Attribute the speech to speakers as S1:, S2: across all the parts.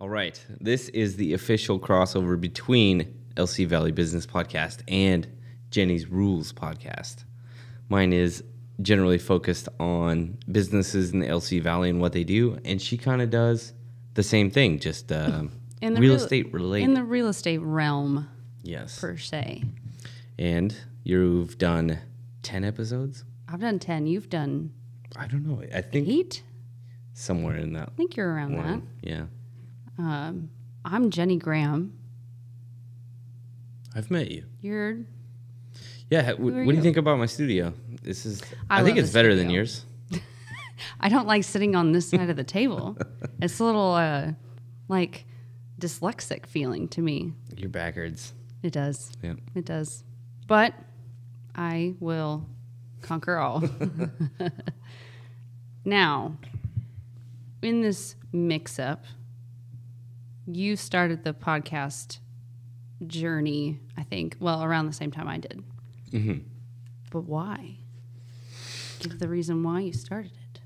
S1: All right. This is the official crossover between LC Valley Business Podcast and Jenny's Rules Podcast. Mine is generally focused on businesses in the LC Valley and what they do, and she kind of does the same thing, just real estate related.
S2: In the real estate realm,
S1: yes,
S2: per se.
S1: And you've done 10 episodes?
S2: I've done 10. You've done...
S1: I don't know. I think...
S2: 8?
S1: Somewhere in that.
S2: I think you're around that.
S1: Yeah.
S2: I'm Jenny Graham.
S1: I've met you.
S2: You're...
S1: Yeah. What do you think about my studio? This is... I think it's better than yours.
S2: I don't like sitting on this side of the table. It's a little, dyslexic feeling to me.
S1: You're backwards.
S2: It does.
S1: Yeah.
S2: It does. But I will conquer all. Now, in this mix-up, you started the podcast journey, I think, around the same time I did.
S1: Mm-hmm.
S2: But why? Give the reason why you started it.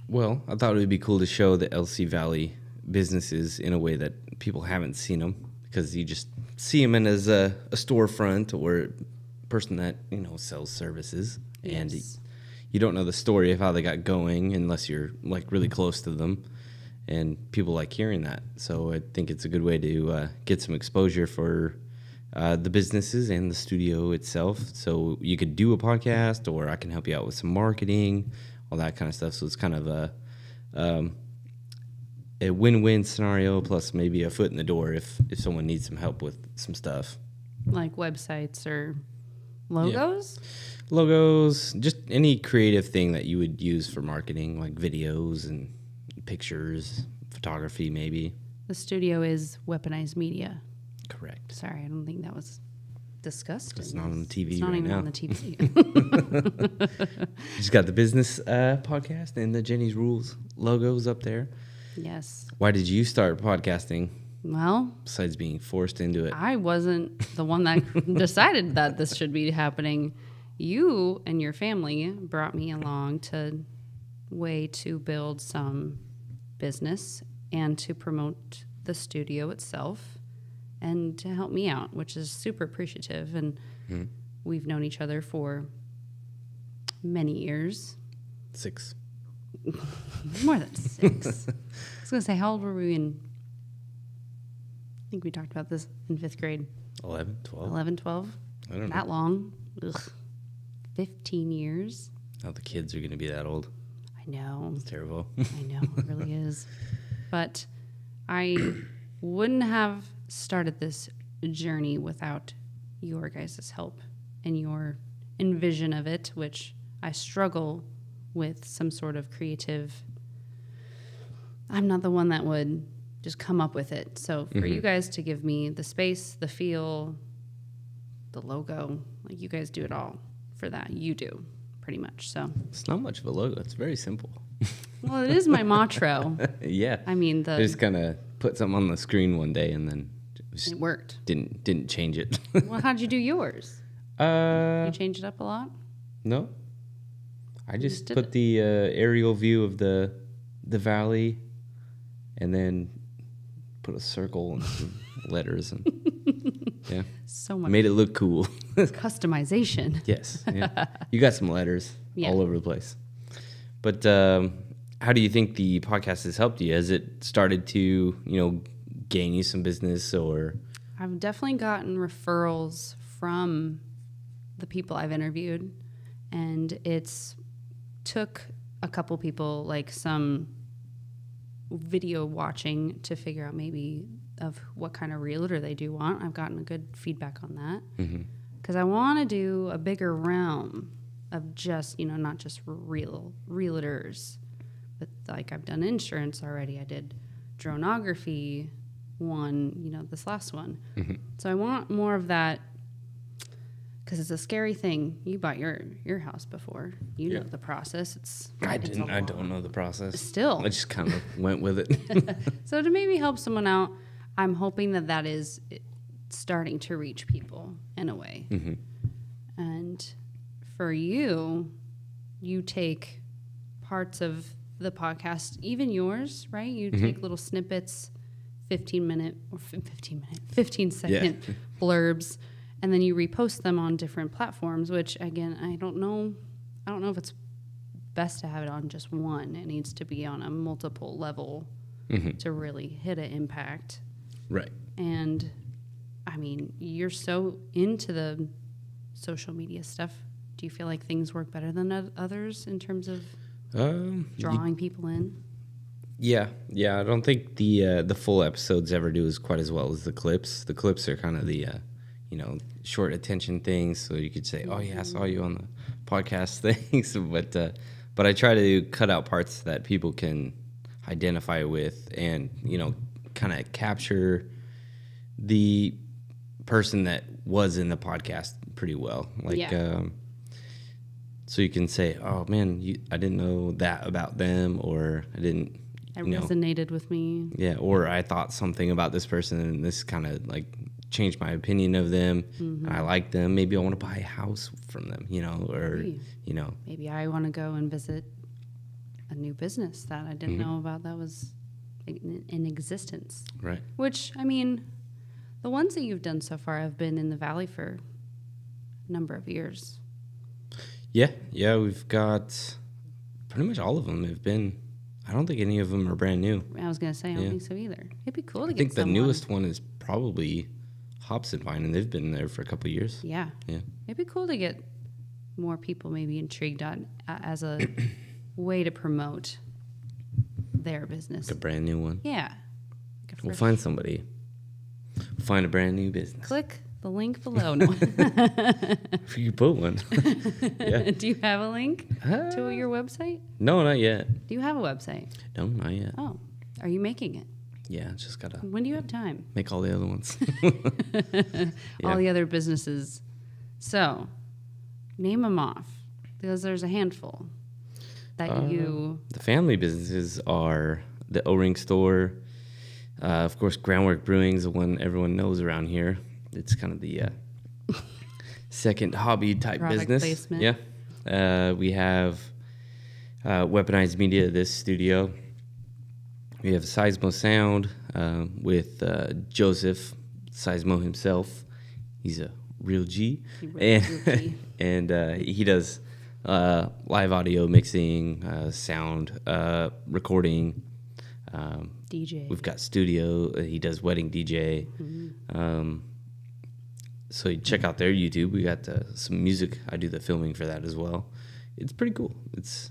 S1: Well, I thought it would be cool to show the LC Valley businesses in a way that people haven't seen them, because you just see them in as a storefront or a person that, sells services.
S2: Yes.
S1: And you don't know the story of how they got going unless you're really close to them, and people like hearing that. So I think it's a good way to get some exposure for the businesses and the studio itself. So you could do a podcast, or I can help you out with some marketing, all that kind of stuff. So it's kind of a win-win scenario, plus maybe a foot in the door if someone needs some help with some stuff.
S2: Like websites or logos?
S1: Yeah. Logos, just any creative thing that you would use for marketing, like videos and pictures, photography maybe.
S2: The studio is Weaponized Media.
S1: Correct.
S2: Sorry, I don't think that was discussed.
S1: It's not on the TV
S2: it's not
S1: right
S2: even
S1: now.
S2: on the TV.
S1: Just got the business podcast and the Jenny's Rules logos up there.
S2: Yes.
S1: Why did you start podcasting?
S2: Well,
S1: besides being forced into it.
S2: I wasn't the one that decided that this should be happening. You and your family brought me along to build some business and to promote the studio itself and to help me out, which is super appreciative. And we've known each other for many years.
S1: 6.
S2: More than 6. I was going to say, how old were we in? I think we talked about this in 5th grade.
S1: 11, 12?
S2: 11, 12?
S1: I don't know.
S2: That long? Ugh. 15 years?
S1: Now the kids are going to be that old.
S2: I know.
S1: It's terrible.
S2: I know, it really is. But I wouldn't have started this journey without your guys' help and your envision of it, which I struggle with some sort of creative. I'm not the one that would just come up with it. So for you guys to give me the space, the feel, the logo, you guys do it all for that. You do, pretty much. So
S1: it's not much of a logo. It's very simple.
S2: Well, it is my motto.
S1: Yeah.
S2: I mean,
S1: I just kind of put something on the screen one day and then
S2: it worked.
S1: Didn't change it.
S2: Well, how'd you do yours? You changed it up a lot?
S1: No. I just put the aerial view of the valley and then put a circle and some letters and yeah.
S2: So much.
S1: Made it look cool.
S2: Customization.
S1: Yes. Yeah. You got some letters all over the place. But how do you think the podcast has helped you? Has it started to, gain you some business or?
S2: I've definitely gotten referrals from the people I've interviewed, and it's took a couple people, some video watching, to figure out maybe of what kind of realtor they do want. I've gotten a good feedback on that because I want to do a bigger realm of just, not just realtors, but I've done insurance already. I did dronography one, this last one. So I want more of that because it's a scary thing. You bought your house before. You know the process.
S1: I don't know the process.
S2: Still.
S1: I just kind of went with it.
S2: So to maybe help someone out, I'm hoping that is starting to reach people in a way. And for you take parts of the podcast, even yours, right? You take little snippets, 15 second blurbs, and then you repost them on different platforms, which again, I don't know if it's best to have it on just one. It needs to be on a multiple level to really hit an impact.
S1: Right.
S2: And I mean, you're so into the social media stuff. Do you feel like things work better than others in terms of drawing people in?
S1: Yeah. I don't think the full episodes ever do as quite as well as the clips. The clips are kind of the short attention things, so you could say, "Oh yeah, I saw you on the podcast" things, but I try to cut out parts that people can identify with, and kind of capture the person that was in the podcast pretty well. So you can say, "Oh man, I didn't know that about them," or "I didn't."
S2: It resonated with me.
S1: Yeah, or I thought something about this person, and this kind of like changed my opinion of them. I like them. Maybe I want to buy a house from them, Maybe
S2: I want to go and visit a new business that I didn't know about that was in existence.
S1: Right.
S2: Which, I mean, the ones that you've done so far have been in the Valley for a number of years.
S1: Yeah, we've got pretty much all of them have been. I don't think any of them are brand new.
S2: I was going to say, I don't think so either. It'd be cool to get
S1: I think the newest one is probably Hops and Vine, and they've been there for a couple of years.
S2: Yeah. It'd be cool to get more people maybe intrigued on as a way to promote their business.
S1: Like a brand new one.
S2: Yeah.
S1: We'll find somebody. We'll find a brand new business.
S2: Click the link below. No.
S1: If you put one. Yeah.
S2: Do you have a link to your website?
S1: No, not yet.
S2: Do you have a website?
S1: No, not yet.
S2: Oh, are you making it?
S1: Yeah, just gotta.
S2: When do you have time?
S1: Make all the other ones.
S2: All the other businesses. So, name them off, because there's a handful that you.
S1: The family businesses are the O-Ring store. Of course, Groundwork Brewing is the one everyone knows around here. It's kind of the second hobby type
S2: Product
S1: business.
S2: Placement.
S1: Yeah. We have Weaponized Media, this studio. We have Seismo Sound with Joseph Seismo himself. He's a real G. And he does live audio mixing, sound recording.
S2: DJ.
S1: We've got studio. He does wedding DJ. So you check out their YouTube. We got some music. I do the filming for that as well. It's pretty cool. It's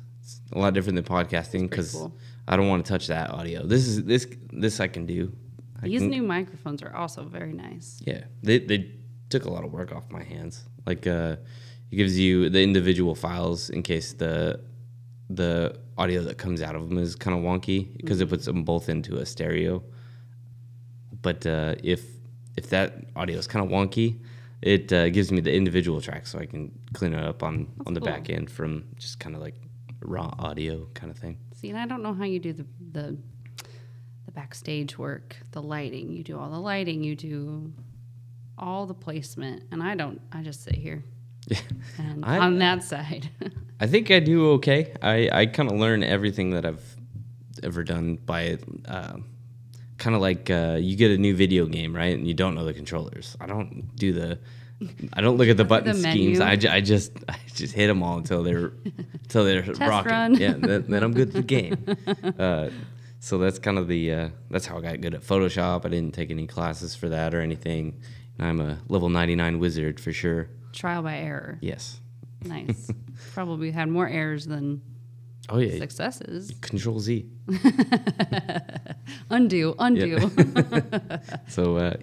S1: a lot different than podcasting because cool. I don't want to touch that audio. This I can do.
S2: These new microphones are also very nice.
S1: Yeah, they took a lot of work off my hands. Like it gives you the individual files in case the audio that comes out of them is kind of wonky because it puts them both into a stereo. But if that audio is kind of wonky, it gives me the individual tracks so I can clean it up on the cool. back end from just kind of like raw audio kind of thing.
S2: See, and I don't know how you do the backstage work, the lighting. You do all the lighting, you do all the placement, and I don't. I just sit here. Yeah. And on that side.
S1: I think I do okay. I kind of learn everything that I've ever done by kind of like you get a new video game, right? And you don't know the controllers. I don't look at the button schemes. I just hit them all until they're rocking.
S2: Run.
S1: Yeah, then I'm good at the game. So that's kind of that's how I got good at Photoshop. I didn't take any classes for that or anything. And I'm a level 99 wizard for sure.
S2: Trial by error.
S1: Yes.
S2: Nice. Probably had more errors than successes.
S1: Control Z.
S2: Undo.
S1: Yeah. So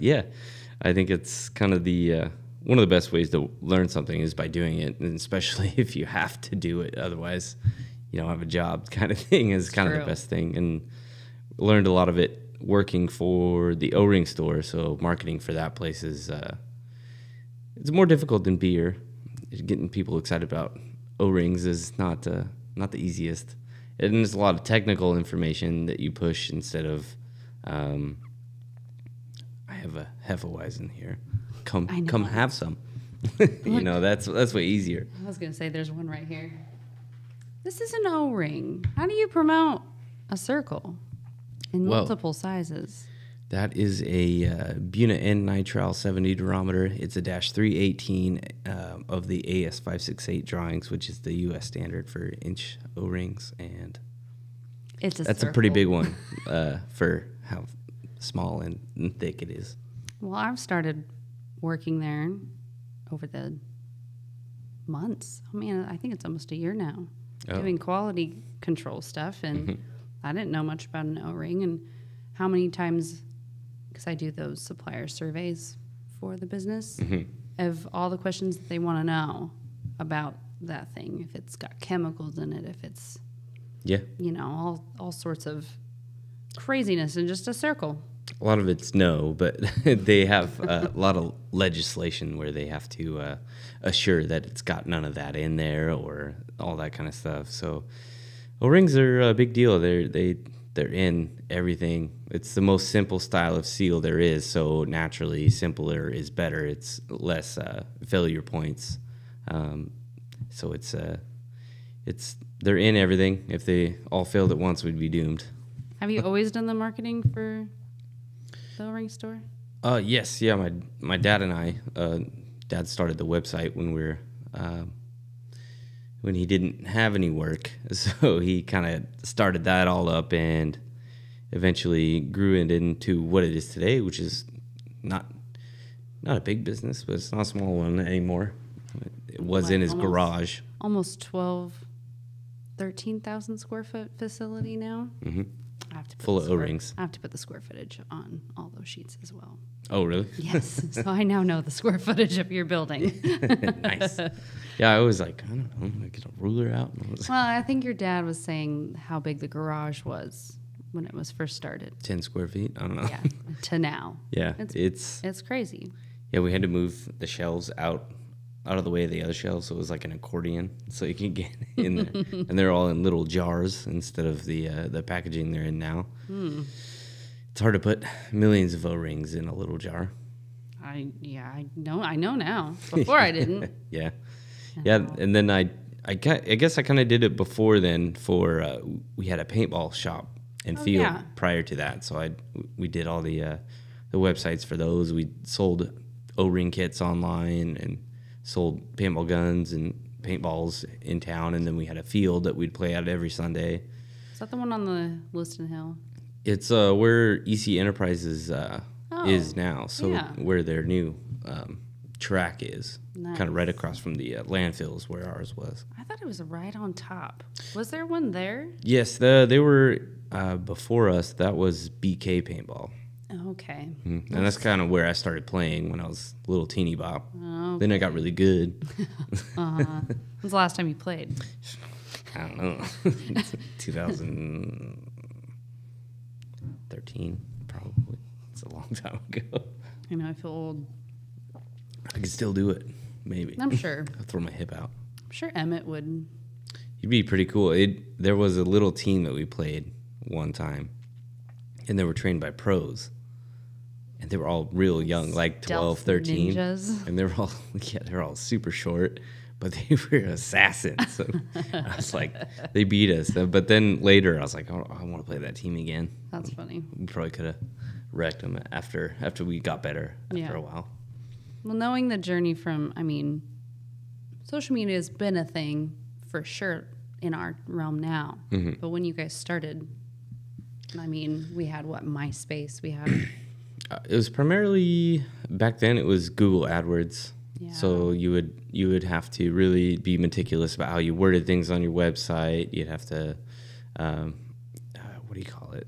S1: I think it's kind of the one of the best ways to learn something is by doing it, and especially if you have to do it. Otherwise, you don't have a job kind of thing is kind of the best thing. And learned a lot of it working for the O-Ring store. So marketing for that place is it's more difficult than beer. Getting people excited about O-Rings is not the easiest. And there's a lot of technical information that you push instead of I have a Hefeweizen here. Come have some. That's way easier.
S2: I was going to say there's one right here. This is an O-ring. How do you promote a circle in multiple sizes?
S1: That is a Buna N-nitrile 70 durometer. It's a -318 of the AS568 drawings, which is the U.S. standard for inch O-rings, and that's a pretty big one for how small and thick it is.
S2: Well, I've started working there over the months. I mean, I think it's almost a year now, doing quality control stuff, and I didn't know much about an O-ring, and how many times, because I do those supplier surveys for the business, of all the questions that they want to know about that thing, if it's got chemicals in it, if it's, you know, all sorts of craziness in just a circle.
S1: A lot of it's no, but they have a lot of legislation where they have to assure that it's got none of that in there or all that kind of stuff. So O-rings are a big deal. They're in everything. It's the most simple style of seal there is, so naturally simpler is better. It's less failure points. So they're in everything. If they all failed at once, we'd be doomed.
S2: Have you always done the marketing for the O-ring store?
S1: Yes, yeah. My dad and I, Dad started the website when he didn't have any work, so he kind of started that all up and eventually grew it into what it is today, which is not a big business, but it's not a small one anymore. It was in his garage.
S2: Almost 13,000 square foot facility now.
S1: Mm-hmm.
S2: I have to put
S1: Full of O-rings.
S2: I have to put the square footage on all those sheets as well.
S1: Oh, really?
S2: Yes. So I now know the square footage of your building.
S1: Nice. Yeah, I was like, I don't know, I get a ruler out.
S2: Well, I think your dad was saying how big the garage was when it was first started.
S1: 10 square feet? I don't know.
S2: Yeah, to now.
S1: Yeah,
S2: it's crazy.
S1: Yeah, we had to move the shelves out of the way of the other shelves, so it was like an accordion, so you can get in there. And they're all in little jars instead of the packaging they're in now. It's hard to put millions of O-rings in a little jar.
S2: I know now. Before I didn't.
S1: Yeah. Yeah, and then I guess I kind of did it before then for we had a paintball shop and field prior to that, so we did all the websites for those. We sold O-ring kits online and sold paintball guns and paintballs in town, and then we had a field that we'd play at every Sunday.
S2: Is that the one on the Liston Hill?
S1: It's where EC Enterprises is now, so where their new track is.
S2: Nice.
S1: Kind of right across from the landfills where ours was.
S2: I thought it was right on top. Was there one there?
S1: Yes, they were before us. That was BK Paintball.
S2: Okay.
S1: Mm-hmm. And that's kind of where I started playing when I was a little teeny bop.
S2: Okay.
S1: Then I got really good.
S2: When's the last time you played?
S1: I don't know. 2013, probably. It's a long time ago.
S2: I know, I feel old.
S1: I can still do it, maybe.
S2: I'm sure.
S1: I'll throw my hip out.
S2: I'm sure Emmett would.
S1: It'd be pretty cool. There was a little team that we played one time, and they were trained by pros. And they were all real young, like 12, 13.
S2: Ninjas.
S1: And they're all super short, but they were assassins. So I was like, they beat us. But then later I was like, oh, I want to play that team again.
S2: That's funny.
S1: We probably could have wrecked them after we got better after a while.
S2: Well, knowing the journey from, social media has been a thing for sure in our realm now. Mm-hmm. But when you guys started, we had MySpace, we had...
S1: It was primarily, back then it was Google AdWords. Yeah. So you would have to really be meticulous about how you worded things on your website. You'd have to, what do you call it?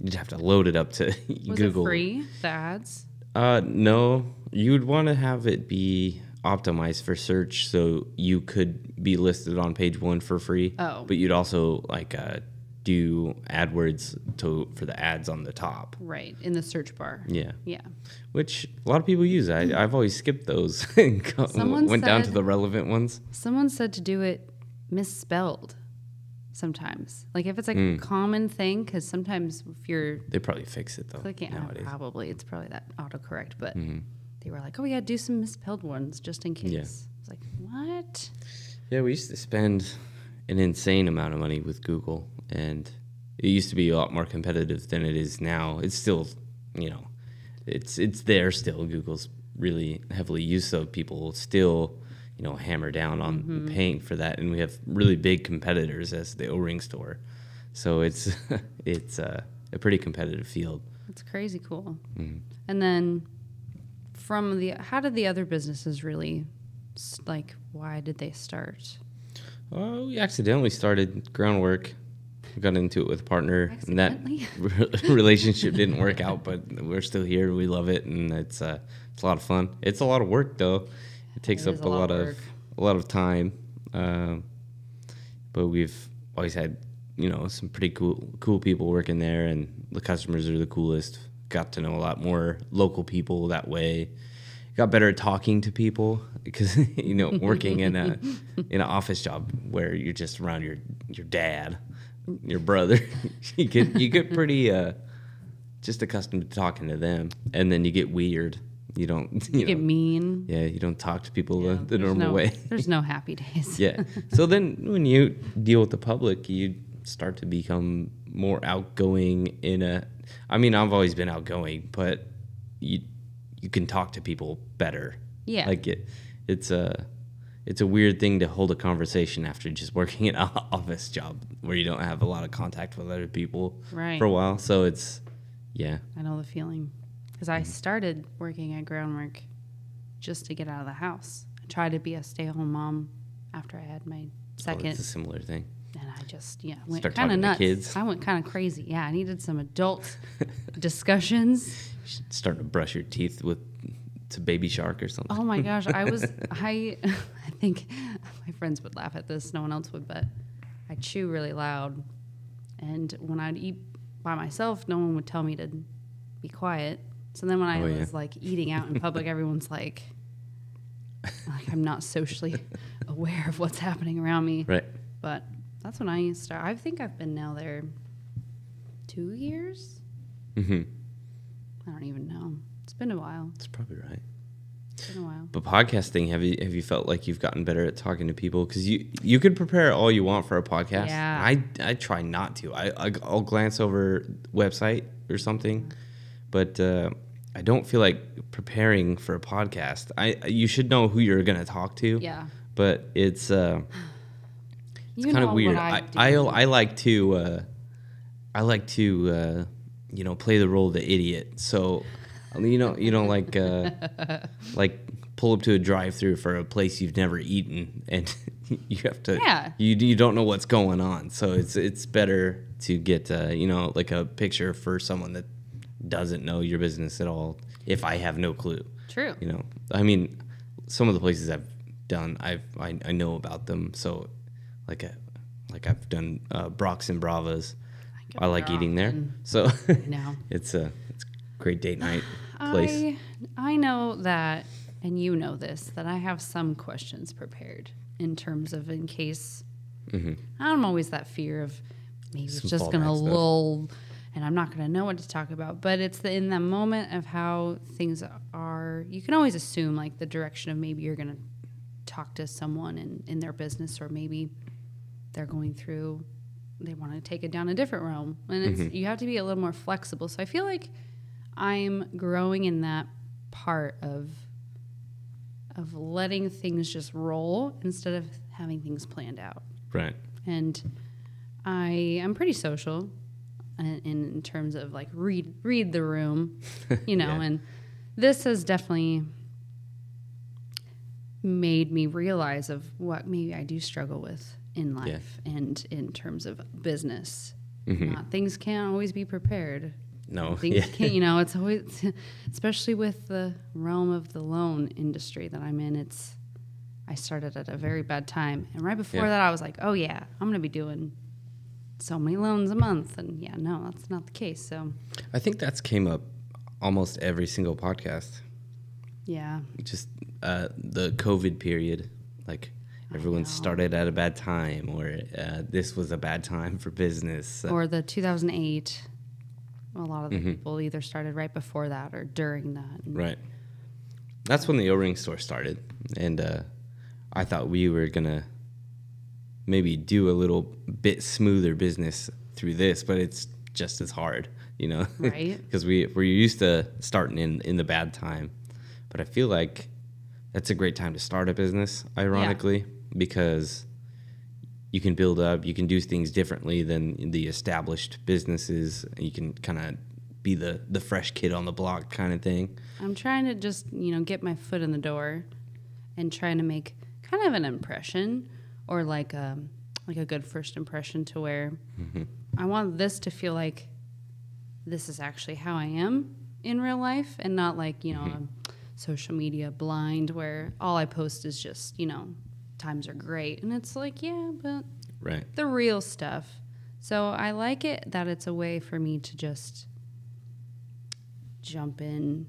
S1: You'd have to load it up to Google.
S2: Was it free, the ads?
S1: No. You'd want to have it be optimized for search so you could be listed on page 1 for free.
S2: Oh.
S1: But you'd also do AdWords for the ads on the top.
S2: Right, in the search bar.
S1: Yeah.
S2: Yeah.
S1: Which a lot of people use. I've always skipped those and went down to the relevant ones.
S2: Someone said to do it misspelled sometimes. Like if it's a common thing, because sometimes if you're...
S1: They probably fix it though
S2: clicking,
S1: nowadays.
S2: Probably. It's probably that autocorrect. But they were like, oh yeah, do some misspelled ones just in case. Yeah. It's like, what?
S1: Yeah, we used to spend an insane amount of money with Google, and it used to be a lot more competitive than it is now. It's still, you know, it's there still. Google's really heavily used, so people still, you know, hammer down on paying for that. And we have really big competitors as the O-ring store, so it's it's a pretty competitive field.
S2: It's crazy cool. And then how did the other businesses really, like, why did they start?
S1: We accidentally started Groundwork. We got into it with a partner, and that relationship didn't work out, but we're still here. We love it, and it's a lot of fun. It's a lot of work, though. It takes up a lot of time. But we've always had, you know, some pretty cool people working there, and the customers are the coolest. Got to know a lot more local people that way. Got better at talking to people because, you know, working in an office job where you're just around your dad, your brother, you get pretty just accustomed to talking to them, and then you get weird. You don't you
S2: get mean.
S1: Yeah, you don't talk to people the normal way.
S2: There's no happy days.
S1: Yeah. So then when you deal with the public, you start to become more outgoing I mean, I've always been outgoing, but you can talk to people better.
S2: Yeah.
S1: Like it's a weird thing to hold a conversation after just working an office job where you don't have a lot of contact with other people for a while. So I
S2: know the feeling. Because I started working at Groundwork just to get out of the house. I tried to be a stay-at-home mom after I had my second.
S1: It's a similar thing.
S2: And I just, went
S1: Start
S2: kind of
S1: talking to
S2: nuts.
S1: kids.
S2: I went kind of crazy. Yeah, I needed some adult discussions.
S1: Starting to brush your teeth to Baby Shark or something.
S2: Oh my gosh, I think my friends would laugh at this. No one else would, but I chew really loud. And when I'd eat by myself, no one would tell me to be quiet. So then when I was like eating out in public, everyone's like I'm not socially aware of what's happening around me.
S1: Right.
S2: But that's when I started. I think I've been now there 2 years. I don't even know. It's been a while.
S1: That's probably right.
S2: It's been a while.
S1: But podcasting, have you felt like you've gotten better at talking to people? Because you could prepare all you want for a podcast.
S2: Yeah.
S1: I try not to. I'll glance over website or something, but I don't feel like preparing for a podcast. You should know who you're going to talk to.
S2: Yeah.
S1: But it's kind of weird. I like to play the role of the idiot. So you don't like pull up to a drive-through for a place you've never eaten, and you have to. Yeah. You don't know what's going on, so it's better to get like a picture for someone that doesn't know your business at all. If I have no clue.
S2: True.
S1: I mean, some of the places I've done, I know about them. So, like I've done Brock's and Brava's. I like eating there. So it's a great date night place.
S2: I know that, and you know this, that I have some questions prepared in terms of in case. I'm always that fear of maybe it's just going to lull and I'm not going to know what to talk about. But it's in the moment of how things are, you can always assume like the direction of maybe you're going to talk to someone in their business, or maybe they're going through, they want to take it down a different realm. And you have to be a little more flexible. So I feel like I'm growing in that part of letting things just roll instead of having things planned out.
S1: Right.
S2: And I am pretty social in terms of like read the room, and this has definitely made me realize of what maybe I do struggle with in life and in terms of business. Things can't always be prepared.
S1: No.
S2: Things can't, it's always, especially with the realm of the loan industry that I'm in, I started at a very bad time. And right before that, I was like, oh yeah, I'm going to be doing so many loans a month. And no, that's not the case. So
S1: I think that's came up almost every single podcast.
S2: Yeah.
S1: Just the COVID period, like everyone started at a bad time, or this was a bad time for business.
S2: Or the 2008, a lot of the people either started right before that or during that.
S1: Right. That's when the O-ring store started. And I thought we were going to maybe do a little bit smoother business through this, but it's just as hard, you know,
S2: Right.
S1: because we're used to starting in the bad time. But I feel like that's a great time to start a business, ironically, because you can build up, you can do things differently than the established businesses. You can kind of be the fresh kid on the block kind of thing.
S2: I'm trying to just, get my foot in the door and trying to make kind of an impression, or like a good first impression, to where I want this to feel like this is actually how I am in real life, and not like, social media blind where all I post is just, times are great. And it's like, yeah, but
S1: Right.
S2: the real stuff. So I like it that it's a way for me to just jump in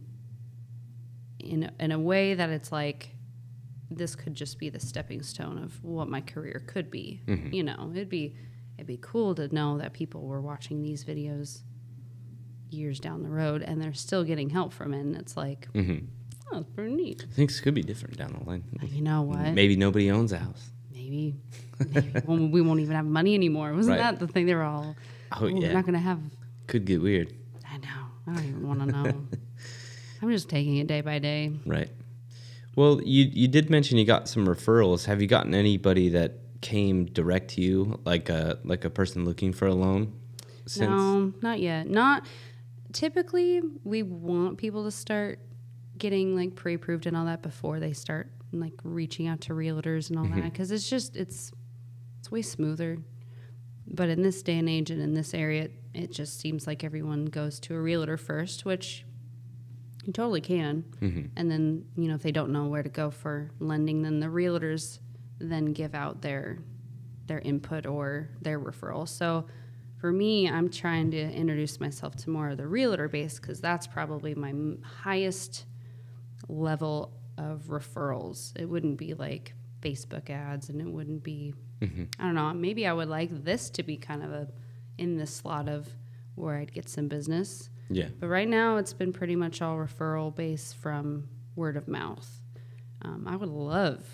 S2: a way that it's like, this could just be the stepping stone of what my career could be. It'd be cool to know that people were watching these videos years down the road and they're still getting help from it. And it's like, oh, it's pretty neat.
S1: Things could be different down the line.
S2: You know what?
S1: Maybe nobody owns a house.
S2: Maybe we won't even have money anymore. Wasn't that the thing? They were all,
S1: yeah.
S2: We're not going to have.
S1: Could get weird.
S2: I know. I don't even want to know. I'm just taking it day by day.
S1: Right. Well, you did mention you got some referrals. Have you gotten anybody that came direct to you, like a person looking for a loan?
S2: No, not yet. Not typically. We want people to start getting like pre-approved and all that before they start like reaching out to realtors and all that, because it's way smoother. But in this day and age and in this area, it just seems like everyone goes to a realtor first, which you totally can. And then, if they don't know where to go for lending, then the realtors then give out their input or their referral. So for me, I'm trying to introduce myself to more of the realtor base, because that's probably my highest level of referrals. It wouldn't be like Facebook ads, and it wouldn't be, I don't know, maybe I would like this to be kind of in this slot of where I'd get some business.
S1: Yeah.
S2: But right now it's been pretty much all referral based from word of mouth. I would love,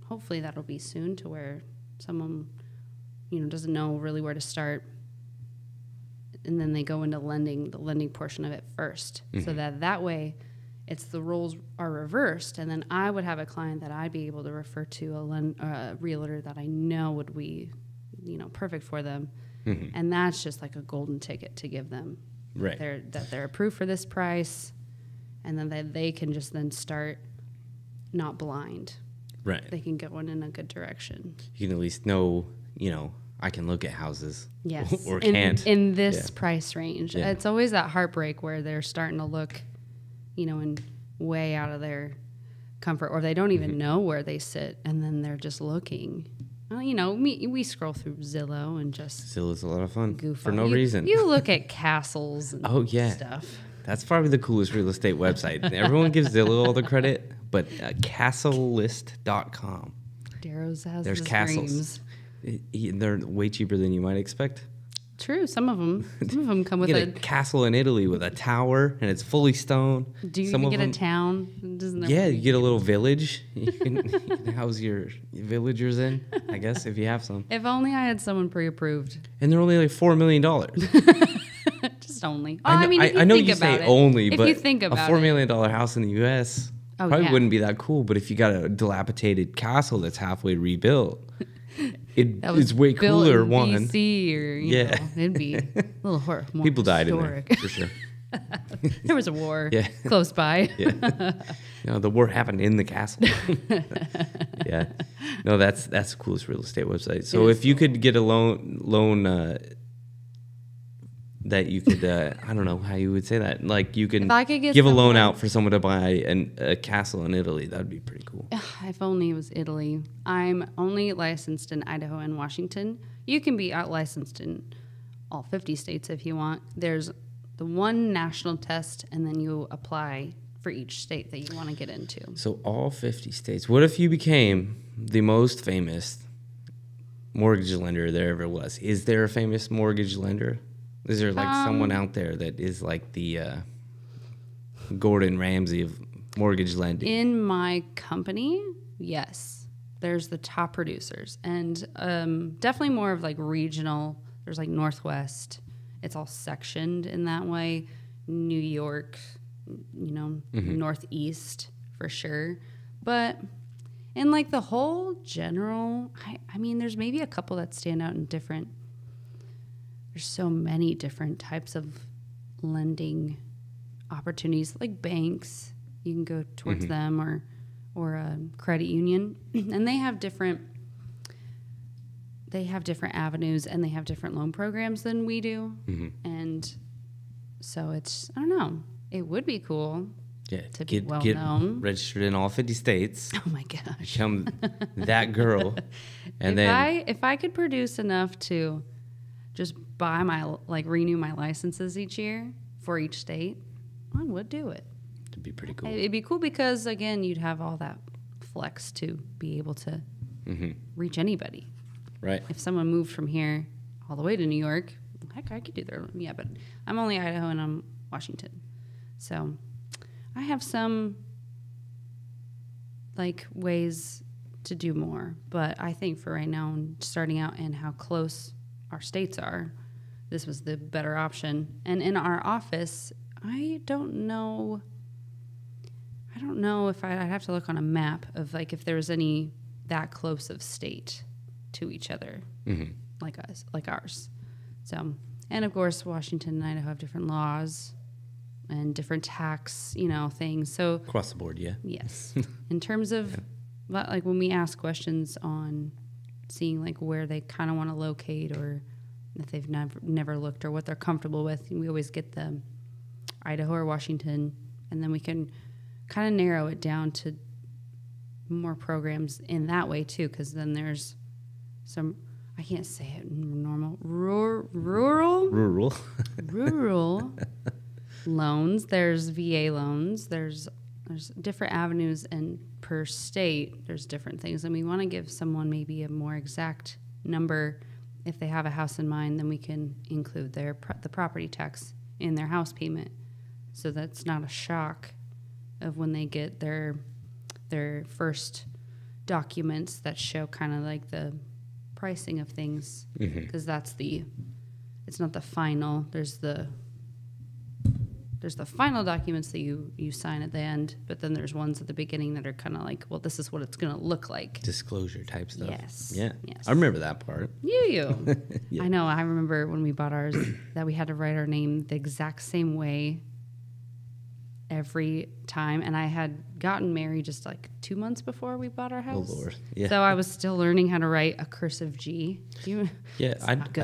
S2: hopefully that'll be soon, to where someone, doesn't know really where to start, and then they go into the lending portion of it first, so that way it's the roles are reversed, and then I would have a client that I'd be able to refer to a realtor that I know would be, perfect for them, and that's just like a golden ticket to give them.
S1: Right.
S2: That they're approved for this price, and then they can just then start not blind.
S1: Right.
S2: They can go in a good direction.
S1: You can at least know, I can look at houses.
S2: Yes.
S1: Or can't.
S2: In this price range.
S1: Yeah.
S2: It's always that heartbreak where they're starting to look, and way out of their comfort, or they don't even know where they sit, and then they're just looking. Well, we scroll through Zillow and just
S1: Zillow's a lot of fun
S2: goof
S1: for
S2: off.
S1: no reason.
S2: You look at castles and stuff.
S1: That's probably the coolest real estate website. Everyone gives Zillow all the credit, but castlelist.com.
S2: Darrow's has
S1: There's
S2: his
S1: castles.
S2: dreams.
S1: They're way cheaper than you might expect.
S2: True, some of them come with
S1: You get a castle in Italy with a tower, and it's fully stone.
S2: Do you
S1: Some
S2: even
S1: of
S2: get
S1: them,
S2: a town? Doesn't there
S1: Yeah, you get a little village. You can house your villagers in, I guess, if you have some.
S2: If only I had someone pre-approved.
S1: And they're only like $4 million.
S2: Just only.
S1: I know you say only, but
S2: if you think about
S1: a $4 million house in the U.S. probably wouldn't be that cool. But if you got a dilapidated castle that's halfway rebuilt, it's way cooler.
S2: In
S1: one,
S2: BC or it'd be a little more
S1: people died
S2: historic.
S1: in there for sure.
S2: There was a war
S1: Yeah.
S2: close by.
S1: Yeah, the war happened in the castle. Yeah, no, that's the coolest real estate website. So if you could get a loan. That you could, I don't know how you would say that. Like you can
S2: If I could get
S1: give a loan out for someone to buy a castle in Italy. That'd be pretty cool.
S2: If only it was Italy. I'm only licensed in Idaho and Washington. You can be out licensed in all 50 states if you want. There's the one national test, and then you apply for each state that you want to get into.
S1: So all 50 states. What if you became the most famous mortgage lender there ever was? Is there a famous mortgage lender? Is there like someone out there that is like the Gordon Ramsay of mortgage lending?
S2: In my company, yes. There's the top producers, and definitely more of like regional. there's like Northwest. It's all sectioned in that way. New York, Northeast for sure. But in like the whole general, I mean, there's maybe a couple that stand out in different. There's so many different types of lending opportunities, like banks. You can go towards them or a credit union, and they have different avenues and they have different loan programs than we do. And so it's, I don't know, it would be cool to be well known.
S1: Registered in all 50 states.
S2: Oh my gosh.
S1: Become that girl. And
S2: if I could produce enough to just buy renew my licenses each year for each state, I would do it.
S1: It'd be pretty cool.
S2: It'd be cool because, again, you'd have all that flex to be able to reach anybody.
S1: Right.
S2: If someone moved from here all the way to New York, heck, I could do their, but I'm only Idaho and I'm Washington. So I have some ways to do more, but I think for right now, starting out and how close our states are, this was the better option. And in our office, I don't know if I'd have to look on a map of if there's any that close of state to each other, like ours. So, and of course, Washington and Idaho have different laws and different tax, things. So
S1: across the board, yeah.
S2: Yes. In terms of when we ask questions on seeing where they kind of want to locate or if they've never looked or what they're comfortable with, we always get the Idaho or Washington, and then we can kind of narrow it down to more programs in that way too, because then there's some, I can't say it normal, rural loans. There's VA loans. There's different avenues, and per state there's different things, and we want to give someone maybe a more exact number. If they have a house in mind, then we can include the property tax in their house payment, so that's not a shock of when they get their first documents that show kind of the pricing of things, because it's not the final. There's the final documents that you sign at the end, but then there's ones at the beginning that are kind of well, this is what it's going to look like.
S1: Disclosure type stuff.
S2: Yes.
S1: Yeah.
S2: Yes.
S1: I remember that part.
S2: You.
S1: Yeah.
S2: I know. I remember when we bought ours that we had to write our name the exact same way every time, and I had gotten married just 2 months before we bought our house.
S1: Oh Lord. Yeah.
S2: So I was still learning how to write a cursive G.
S1: I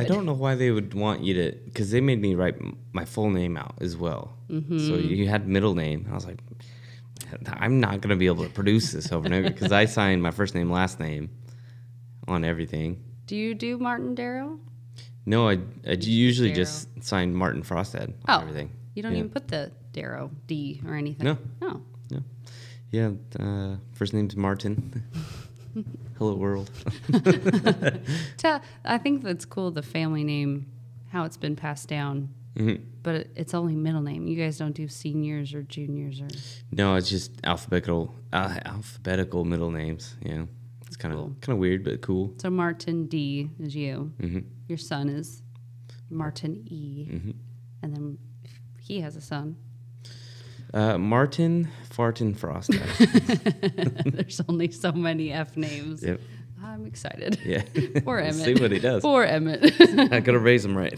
S1: don't know why they would want you to, because they made me write my full name out as well. So you had middle name. I was like, I'm not going to be able to produce this over and over, because I signed my first name, last name on everything.
S2: Do you do Martin Darrow?
S1: No, I usually just sign Martin Frosted on everything.
S2: You don't even put the Darrow D or anything?
S1: No.
S2: No.
S1: Yeah, first name's Martin. Hello, world.
S2: I think that's cool, the family name, how it's been passed down. But it's only middle name. You guys don't do seniors or juniors or...
S1: No, it's just alphabetical middle names. Yeah, it's kind of weird, but cool.
S2: So Martin D is you. Your son is Martin E. And then he has a son.
S1: Martin Fartin Frost.
S2: There's only so many F names.
S1: Yep.
S2: I'm excited.
S1: Yeah.
S2: Poor Emmett.
S1: See what he does.
S2: Poor Emmett.
S1: I gotta raise him right.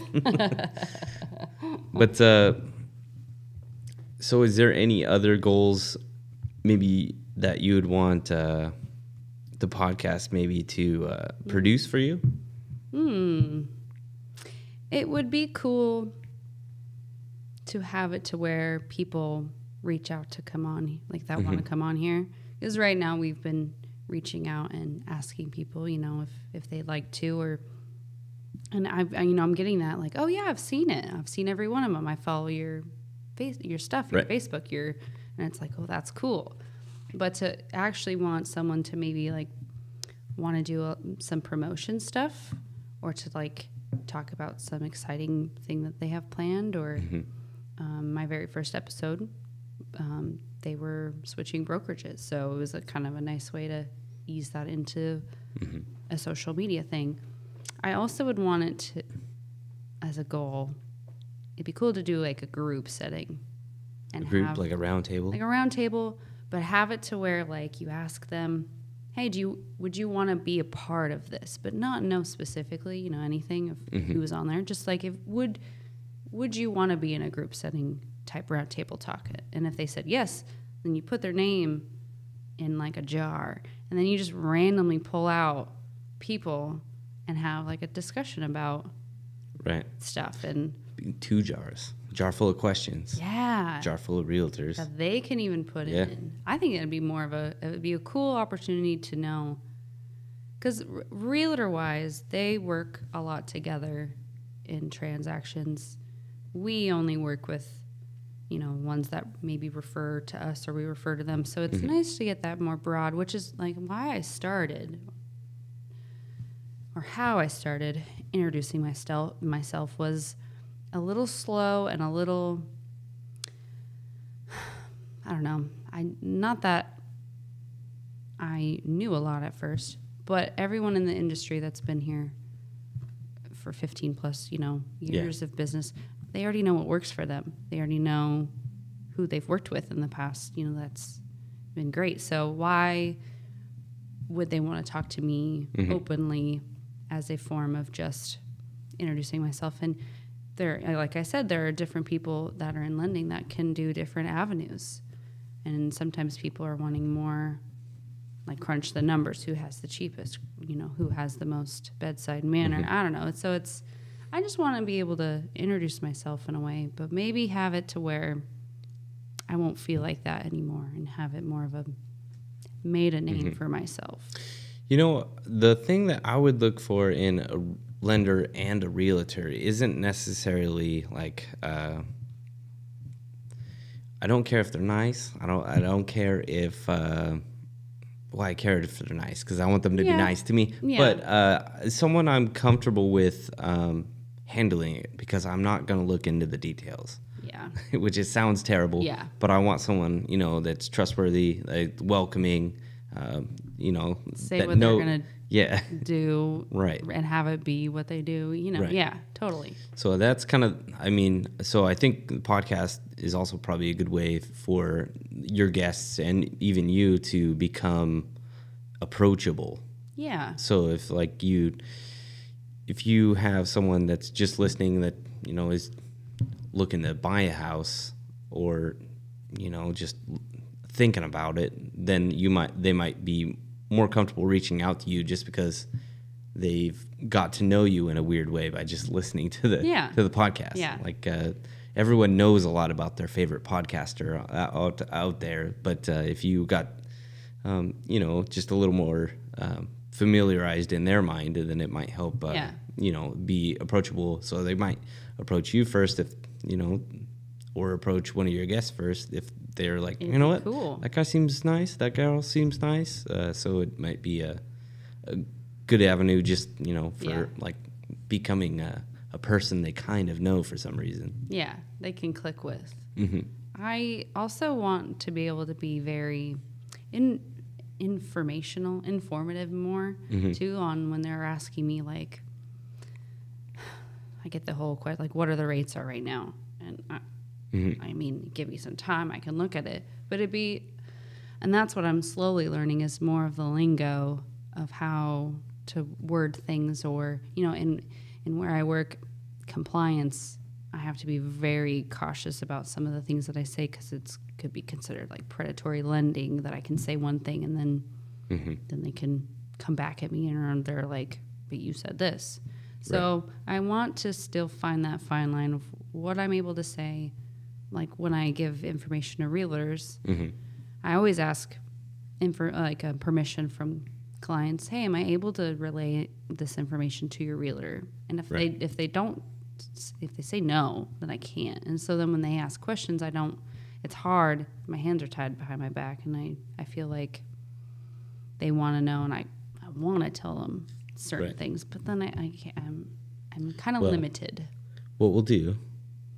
S1: But so is there any other goals maybe that you would want the podcast maybe to produce for you?
S2: It would be cool to have it to where people reach out to come on, that want to come on here. Because right now we've been reaching out and asking people, if they'd like to, and I'm getting that oh yeah, I've seen it. I've seen every one of them. I follow your stuff, your Facebook, and it's oh, that's cool. But to actually want someone to maybe want to do some promotion stuff, or to talk about some exciting thing that they have planned, or my very first episode, they were switching brokerages, so it was a kind of a nice way to ease that into a social media thing. I also would want it as a goal, it'd be cool to do like a group setting. And
S1: like a round table?
S2: Like a round table, but have it to where like you ask them, hey, would you want to be a part of this? But not know specifically, anything of who was on there. Just like would you want to be in a group setting type round table talk? And if they said yes, then you put their name in like a jar, and then you just randomly pull out people and have like a discussion about stuff. And
S1: 2 jars. A jar full of questions.
S2: Yeah.
S1: A jar full of realtors.
S2: That they can even put in. I think it would be a cool opportunity to know. Because realtor-wise, they work a lot together in transactions. We only work with, ones that maybe refer to us or we refer to them. So it's nice to get that more broad, which is like why I started, or how I started introducing myself was a little slow and a little, I don't know. Not that I knew a lot at first, but everyone in the industry that's been here for 15 plus, years of business, they already know what works for them. They already know who they've worked with in the past. That's been great. So why would they want to talk to me openly as a form of just introducing myself? And like I said, there are different people that are in lending that can do different avenues. And sometimes people are wanting more like crunch the numbers, who has the cheapest, who has the most bedside manner. I don't know. So I just want to be able to introduce myself in a way, but maybe have it to where I won't feel like that anymore and have it more of a made a name for myself.
S1: The thing that I would look for in a lender and a realtor isn't necessarily like I don't care if they're nice. I don't care if I care if they're nice because I want them to be nice to me. But someone I'm comfortable with handling it, because I'm not going to look into the details.
S2: Yeah.
S1: Which sounds terrible.
S2: Yeah.
S1: But I want someone, that's trustworthy, welcoming,
S2: say what they're going
S1: to
S2: do.
S1: Right.
S2: And have it be what they do.
S1: Right.
S2: Yeah, totally.
S1: So that's kind of, so I think the podcast is also probably a good way for your guests and even you to become approachable.
S2: Yeah.
S1: So if you have someone that's just listening that, is looking to buy a house or, just thinking about it, then they might be more comfortable reaching out to you just because they've got to know you in a weird way by just listening to the podcast.
S2: Yeah.
S1: Like everyone knows a lot about their favorite podcaster out there, but if you got just a little more familiarized in their mind, then it might help be approachable. So they might approach you first if or approach one of your guests first if they're like, you know what,
S2: cool.
S1: That guy seems nice, that girl seems nice. So it might be a good avenue just, for like becoming a person they kind of know for some reason.
S2: Yeah, they can click with.
S1: Mm-hmm.
S2: I also want to be able to be very informative more, too, on when they're asking me, like, I get the whole question, like, what are the rates are right now? And give me some time, I can look at it. But and that's what I'm slowly learning is more of the lingo of how to word things, or, in where I work, compliance, I have to be very cautious about some of the things that I say because it could be considered like predatory lending, that I can say one thing and then they can come back at me and they're like, but you said this. So I want to still find that fine line of what I'm able to say. Like when I give information to realtors, I always ask permission from clients. Hey, am I able to relay this information to your realtor? And if they say no, then I can't. And so then when they ask questions, it's hard. My hands are tied behind my back, and I feel like they want to know, and I want to tell them certain things, but then I can't, I'm kind of limited.
S1: What we'll do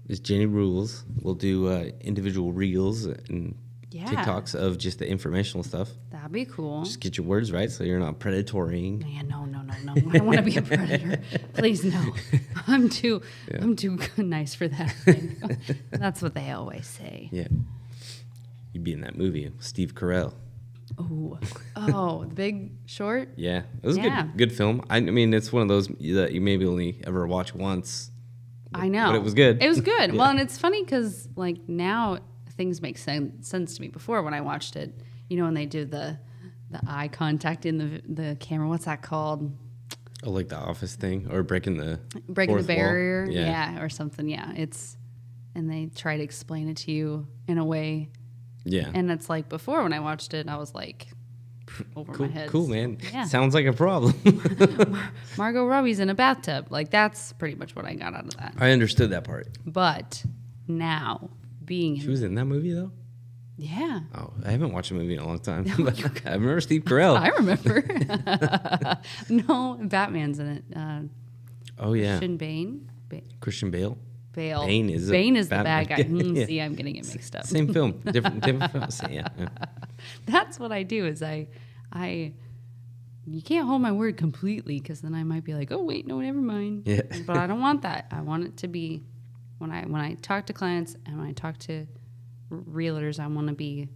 S1: is Jenny rules. We'll do individual reels and TikToks of just the informational stuff.
S2: That'd be cool.
S1: Just get your words right so you're not predatory.
S2: Yeah, no. no. I don't want to be a predator. Please, no. I'm too nice for that. That's what they always say.
S1: Yeah. You'd be in that movie, Steve Carell.
S2: Oh, The Big Short?
S1: Yeah. It was a good film. I mean, it's one of those that you maybe only ever watch once.
S2: I know.
S1: But it was good.
S2: It was good. Well, and it's funny because, like, now things make sense to me. Before, when I watched it, you know, when they do the eye contact in the camera, what's that called?
S1: Oh, like the Office thing? Or breaking the
S2: barrier?
S1: Wall?
S2: Yeah, or something. Yeah. And they try to explain it to you in a way.
S1: Yeah.
S2: And it's like before when I watched it, I was like, over my head.
S1: Cool, man.
S2: Yeah.
S1: Sounds like a problem.
S2: Margot Robbie's in a bathtub. Like, that's pretty much what I got out of that.
S1: I understood that part.
S2: But now,
S1: She was in that movie, though?
S2: Yeah.
S1: Oh, I haven't watched a movie in a long time. I remember Steve Carell.
S2: I remember. No, Batman's in it.
S1: Oh, yeah. Christian Bale? Bane is the
S2: bad guy.
S1: Yeah.
S2: See, I'm getting it mixed up.
S1: Same film. Different films. Yeah.
S2: That's what I do is I you can't hold my word completely because then I might be like, oh, wait, no, never mind.
S1: Yeah.
S2: But I don't want that. I want it to be when I talk to clients and when I talk to realtors, I want to be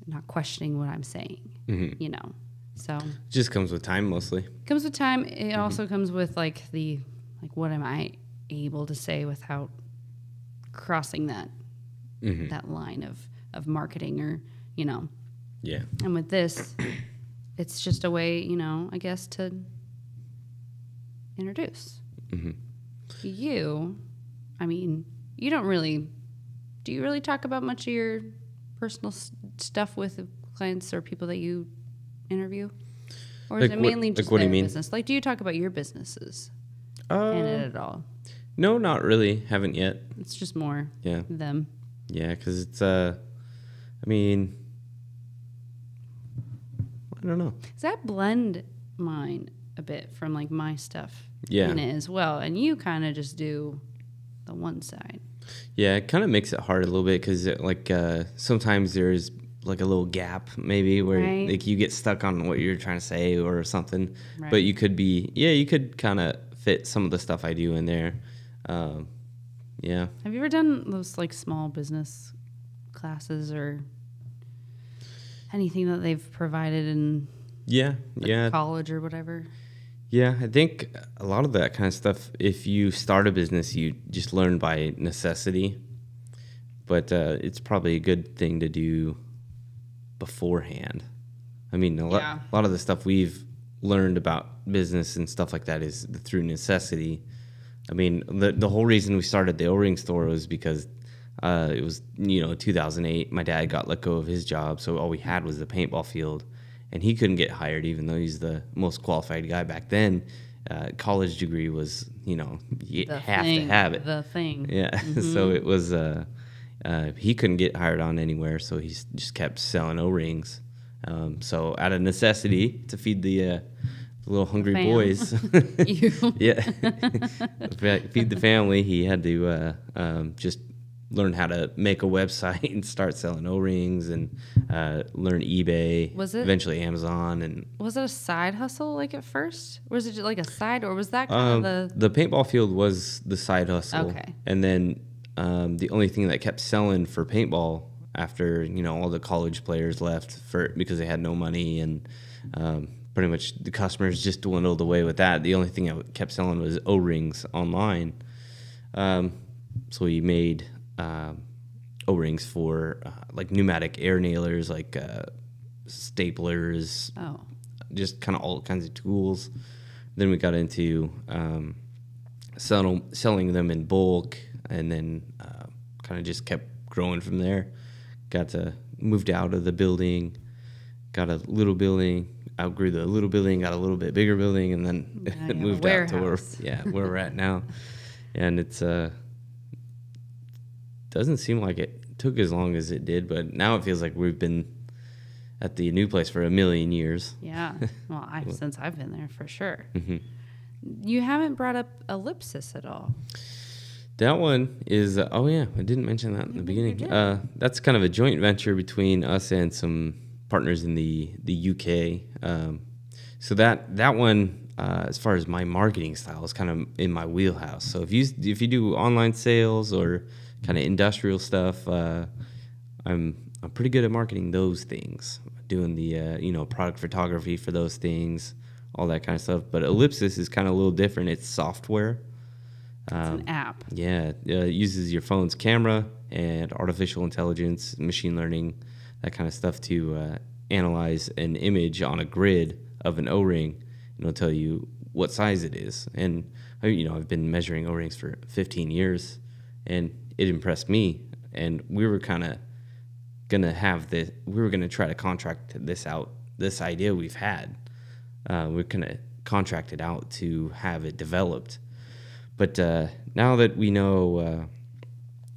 S2: not questioning what I'm saying, you know. So
S1: just comes with time mostly.
S2: Comes with time. It also comes with like what am I able to say without crossing that line of marketing or, you know.
S1: Yeah.
S2: And with this, it's just a way, you know, I guess to introduce. You, I mean, you don't really, do you really talk about much of your personal stuff with clients or people that you interview? Or is it mainly just their business? Like, do you talk about your businesses in it at all?
S1: No, not really. Haven't yet.
S2: It's just more them.
S1: Yeah, because it's, I mean, I don't know.
S2: Does that blend mine a bit from, like, my stuff
S1: in
S2: it as well? And you kind of just do the one side.
S1: Yeah, it kind of makes it hard a little bit because, like, sometimes there's, like, a little gap maybe where, like, you get stuck on what you're trying to say or something. Right. But you could kind of fit some of the stuff I do in there. Yeah. Have
S2: you ever done those, like, small business classes or anything that they've provided in college or whatever?
S1: Yeah, I think a lot of that kind of stuff, if you start a business, you just learn by necessity. But it's probably a good thing to do beforehand. I mean, a lot of the stuff we've learned about business and stuff like that is through necessity. I mean, the whole reason we started the O-ring store was because it was, 2008. My dad got let go of his job, so all we had was the paintball field. And he couldn't get hired, even though he's the most qualified guy back then. College degree was, you have to have it.
S2: The thing.
S1: Yeah. So it was, he couldn't get hired on anywhere, so he just kept selling O-rings. So out of necessity to feed the little hungry boys, feed the family, he had to just learn how to make a website and start selling O-rings and learn eBay.
S2: Was it
S1: eventually Amazon? And
S2: was it a side hustle like at first? Was it like a side, or was that kind of
S1: the paintball field was the side hustle?
S2: Okay.
S1: And then the only thing that kept selling for paintball after all the college players left because they had no money and pretty much the customers just dwindled away with that. The only thing that kept selling was O-rings online. So we made O-rings for like pneumatic air nailers, like staplers, just kind of all kinds of tools. Then we got into selling them in bulk, and then kind of just kept growing from there. Moved out of the building, got a little building, outgrew the little building, got a little bit bigger building, and then moved out to where we're at now. And it's doesn't seem like it took as long as it did, but now it feels like we've been at the new place for 1,000,000 years.
S2: Yeah. Well, since I've been there, for sure. Mm-hmm. You haven't brought up Ellipsis at all.
S1: That one is, I didn't mention that in the beginning. That's kind of a joint venture between us and some partners in the UK. So that one, as far as my marketing style, is kind of in my wheelhouse. So if you do online sales or kind of industrial stuff, I'm pretty good at marketing those things, doing the product photography for those things, all that kind of stuff. But Ellipsis is kind of a little different. It's software.
S2: It's an app.
S1: Yeah, it uses your phone's camera and artificial intelligence, machine learning, that kind of stuff to analyze an image on a grid of an O-ring, and it'll tell you what size it is. And I've been measuring O-rings for 15 years, and it impressed me. And we were kind of gonna try to contract this out. This idea we've had, we're gonna contract it out to have it developed. But now that we know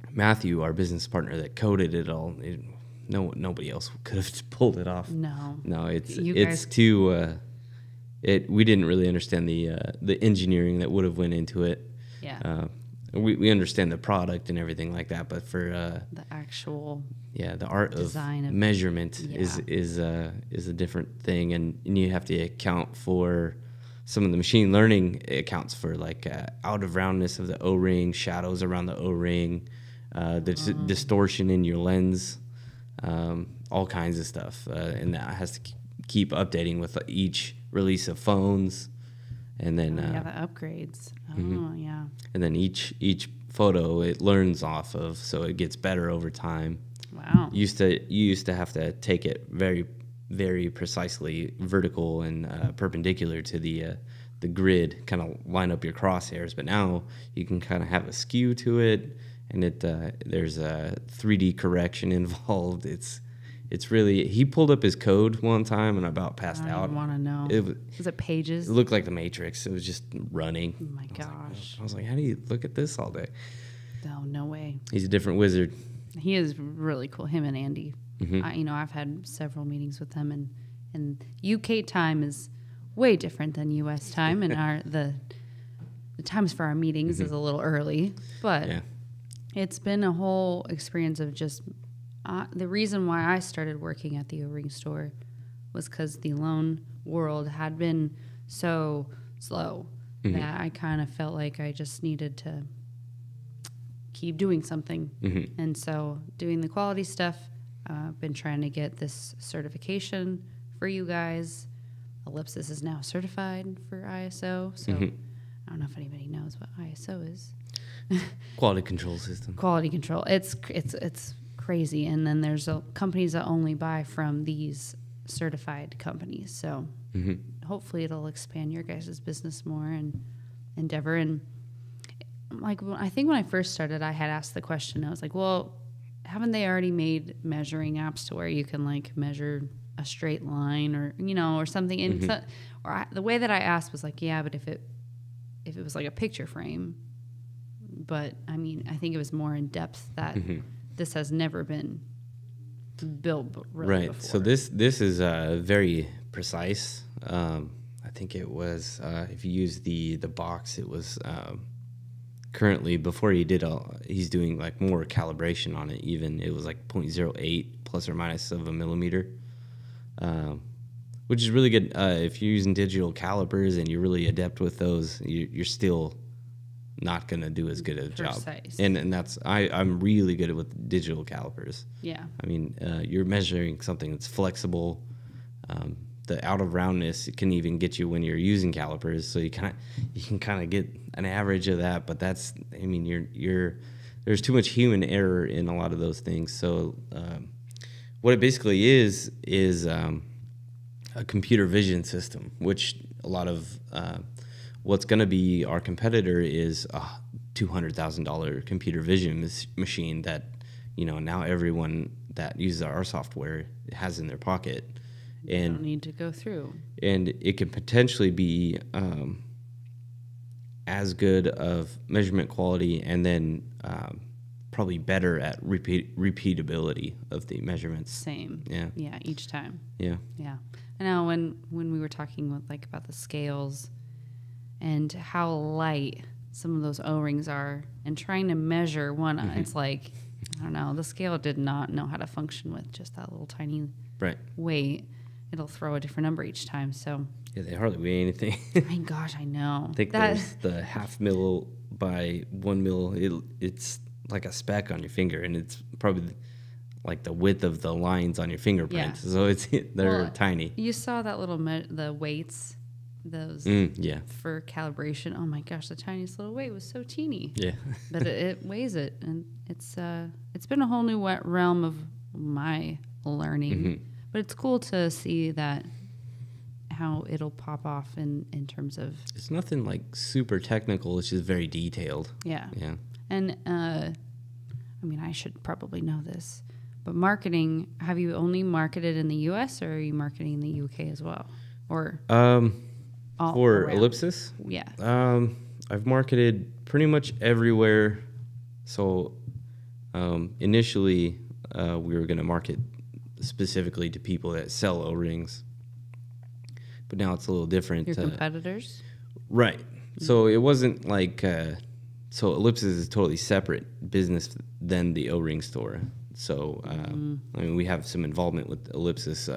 S1: Matthew, our business partner that coded it all, nobody else could have pulled it off.
S2: No,
S1: it's too. We didn't really understand the engineering that would have went into it.
S2: Yeah.
S1: We understand the product and everything like that, but for
S2: the actual
S1: the art of measurement is a different thing, and you have to account for. Some of the machine learning accounts for like out of roundness of the O-ring, shadows around the O-ring, the distortion in your lens, all kinds of stuff, and that has to keep updating with each release of phones, and then
S2: the upgrades. Yeah.
S1: And then each photo it learns off of, so it gets better over time.
S2: Wow.
S1: You used to have to take it very, very precisely vertical and perpendicular to the grid, kind of line up your crosshairs. But now you can kind of have a skew to it, and there's a 3D correction involved. It's really, he pulled up his code one time and I about passed out.
S2: I want to know. Was it pages?
S1: It looked like the Matrix. It was just running.
S2: Oh my gosh.
S1: I was like, how do you look at this all day?
S2: No way.
S1: He's a different wizard.
S2: He is really cool. Him and Andy.
S1: Mm-hmm.
S2: I've had several meetings with them, and UK time is way different than US time, and the times for our meetings is a little early, but it's been a whole experience of just the reason why I started working at the O-ring store was because the loan world had been so slow that I kind of felt like I just needed to keep doing something, and so doing the quality stuff. I've been trying to get this certification for you guys. Ellipsis is now certified for ISO, so I don't know if anybody knows what ISO is.
S1: Quality control system.
S2: Quality control. It's crazy, and then there's companies that only buy from these certified companies. So hopefully it'll expand your guys' business more and endeavor. And like I think when I first started, I had asked the question. I was like, well, haven't they already made measuring apps to where you can like measure a straight line or or something? And the way that I asked was like, yeah, but if it was like a picture frame, but I mean, I think it was more in depth that this has never been built really before.
S1: So this is very precise. I think it was if you use the box, it was. Currently, before he's doing like more calibration on it. Even it was like 0.08 plus or minus of a millimeter, which is really good. If you're using digital calipers and you're really adept with those, you're still not gonna do as good a job. And that's I'm really good with digital calipers.
S2: Yeah.
S1: I mean, you're measuring something that's flexible. The out of roundness can even get you when you're using calipers, so you can kind of get an average of that. But that's, I mean, there's too much human error in a lot of those things. So what it basically is a computer vision system, which a lot of what's going to be our competitor is a $200,000 computer vision machine that now everyone that uses our software has in their pocket. And
S2: don't need to go through.
S1: And it could potentially be as good of measurement quality, and then probably better at repeatability of the measurements.
S2: Same.
S1: Yeah.
S2: Yeah. Each time.
S1: Yeah.
S2: Yeah. I know when we were talking about the scales and how light some of those O-rings are, and trying to measure one, it's like, I don't know, the scale did not know how to function with just that little tiny weight. It'll throw a different number each time. So
S1: Yeah, they hardly weigh anything.
S2: My gosh, I know.
S1: I think there's the 0.5 mil by 1 mil. It's like a speck on your finger, and it's probably like the width of the lines on your fingerprint.
S2: Yeah.
S1: So they're tiny.
S2: You saw that little the weights, those
S1: Yeah.
S2: for calibration. Oh my gosh, the tiniest little weight was so teeny.
S1: Yeah.
S2: But it weighs it, and it's been a whole new realm of my learning.
S1: Mm-hmm.
S2: But it's cool to see that how it'll pop off in terms of
S1: It's nothing like super technical. It's just very detailed.
S2: yeah.
S1: Yeah.
S2: And I mean, I should probably know this, but marketing. Have you only marketed in the U.S. or are you marketing in the U.K. as well, or all
S1: For
S2: around?
S1: Ellipsis,
S2: Yeah.
S1: I've marketed pretty much everywhere. So initially, we were going to market specifically to people that sell O-rings, but now it's a little different.
S2: Your competitors?
S1: Right. So it wasn't like so Ellipsis is a totally separate business than the O-ring store. So I mean, we have some involvement with Ellipsis,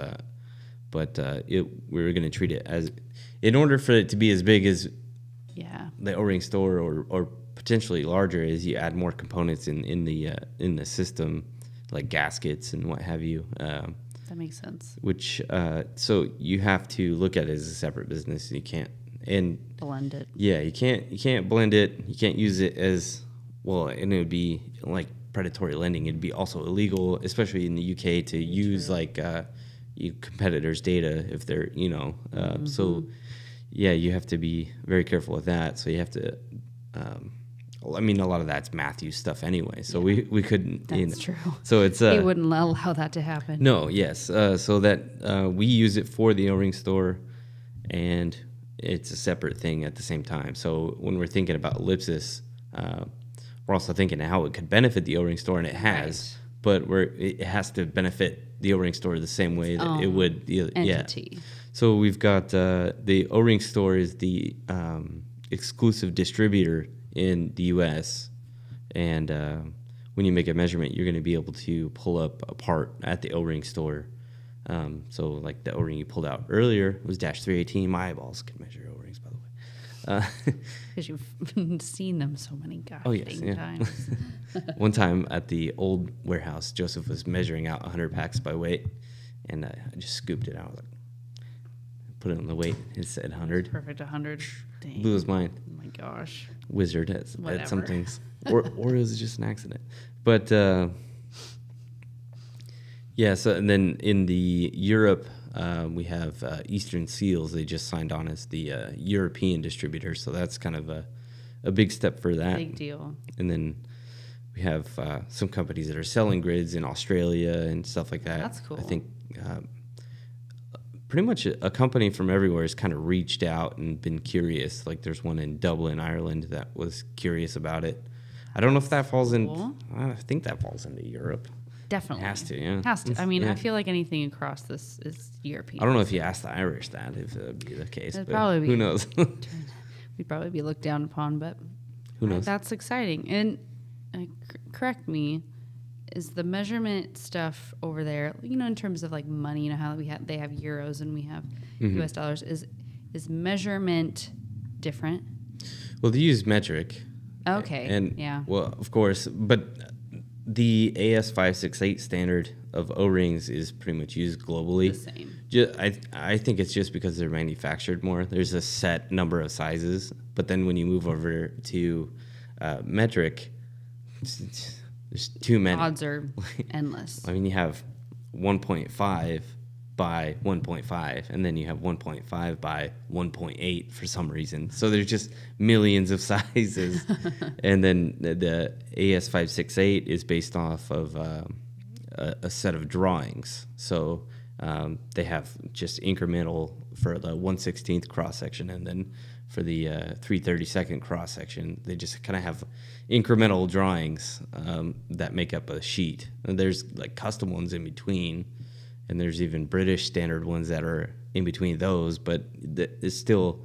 S1: but we were going to treat it as, in order for it to be as big as the O-ring store or potentially larger, as you add more components in the system, like gaskets and what have you.
S2: That makes sense.
S1: Which so you have to look at it as a separate business. You can't
S2: Blend it.
S1: Yeah, you can't blend it. You can't use it as well, and it would be like predatory lending. It'd be also illegal, especially in the UK, to use like you competitors' data if they're So yeah, you have to be very careful with that. So you have to. I mean, a lot of that's Matthew stuff anyway. So we couldn't.
S2: That's true.
S1: So it's
S2: he wouldn't allow that to happen.
S1: No. Yes. So that we use it for the O-ring store, and it's a separate thing at the same time. So when we're thinking about Ellipsis, we're also thinking how it could benefit the O-ring store, and it has. But it has to benefit the O-ring store the same way that it would the entity. Yeah. So we've got the O-ring store is the exclusive distributor in the U.S. And when you make a measurement, you're going to be able to pull up a part at the O-ring store. So like the O-ring you pulled out earlier was -318. My eyeballs can measure O-rings, by the way.
S2: Because you've seen them so many times.
S1: One time at the old warehouse, Joseph was measuring out 100 packs by weight, and I just scooped it out. Put it on the weight. It said 100.
S2: Perfect 100. Dang.
S1: Blew his mind.
S2: Oh my gosh.
S1: Wizard at some things. Or it was just an accident. But yeah, so and then in the Europe, we have Eastern Seals. They just signed on as the European distributor, so that's kind of a big step for that.
S2: Big deal.
S1: And then we have some companies that are selling grids in Australia and stuff like that.
S2: That's cool.
S1: I think pretty much a company from everywhere has kind of reached out and been curious. Like there's one in Dublin, Ireland, that was curious about it. I don't know if that falls in. I think that falls into Europe.
S2: Definitely.
S1: Has to, yeah.
S2: Has to. I mean, I feel like anything across this is European.
S1: I don't know if you asked the Irish that, if that would be the case.
S2: It'd
S1: but
S2: probably be,
S1: who knows?
S2: We'd probably be looked down upon, but
S1: who knows?
S2: That's exciting. And correct me, is the measurement stuff over there, in terms of like money, how they have euros and we have US dollars, is measurement different?
S1: Well, they use metric.
S2: Okay.
S1: And
S2: yeah.
S1: Well, of course, but the AS568 standard of O-rings is pretty much used globally.
S2: The same.
S1: I think it's just because they're manufactured more. There's a set number of sizes, but then when you move over to metric, there's too many.
S2: Odds are endless.
S1: I mean, you have 1.5 by 1.5, and then you have 1.5 by 1.8 for some reason. So there's just millions of sizes. And then the AS568 is based off of a set of drawings. So they have just incremental for the 1/16th cross section, and then for the 3/32nd cross section, they just kind of have incremental drawings that make up a sheet. And there's like custom ones in between. And there's even British standard ones that are in between those, but it's still,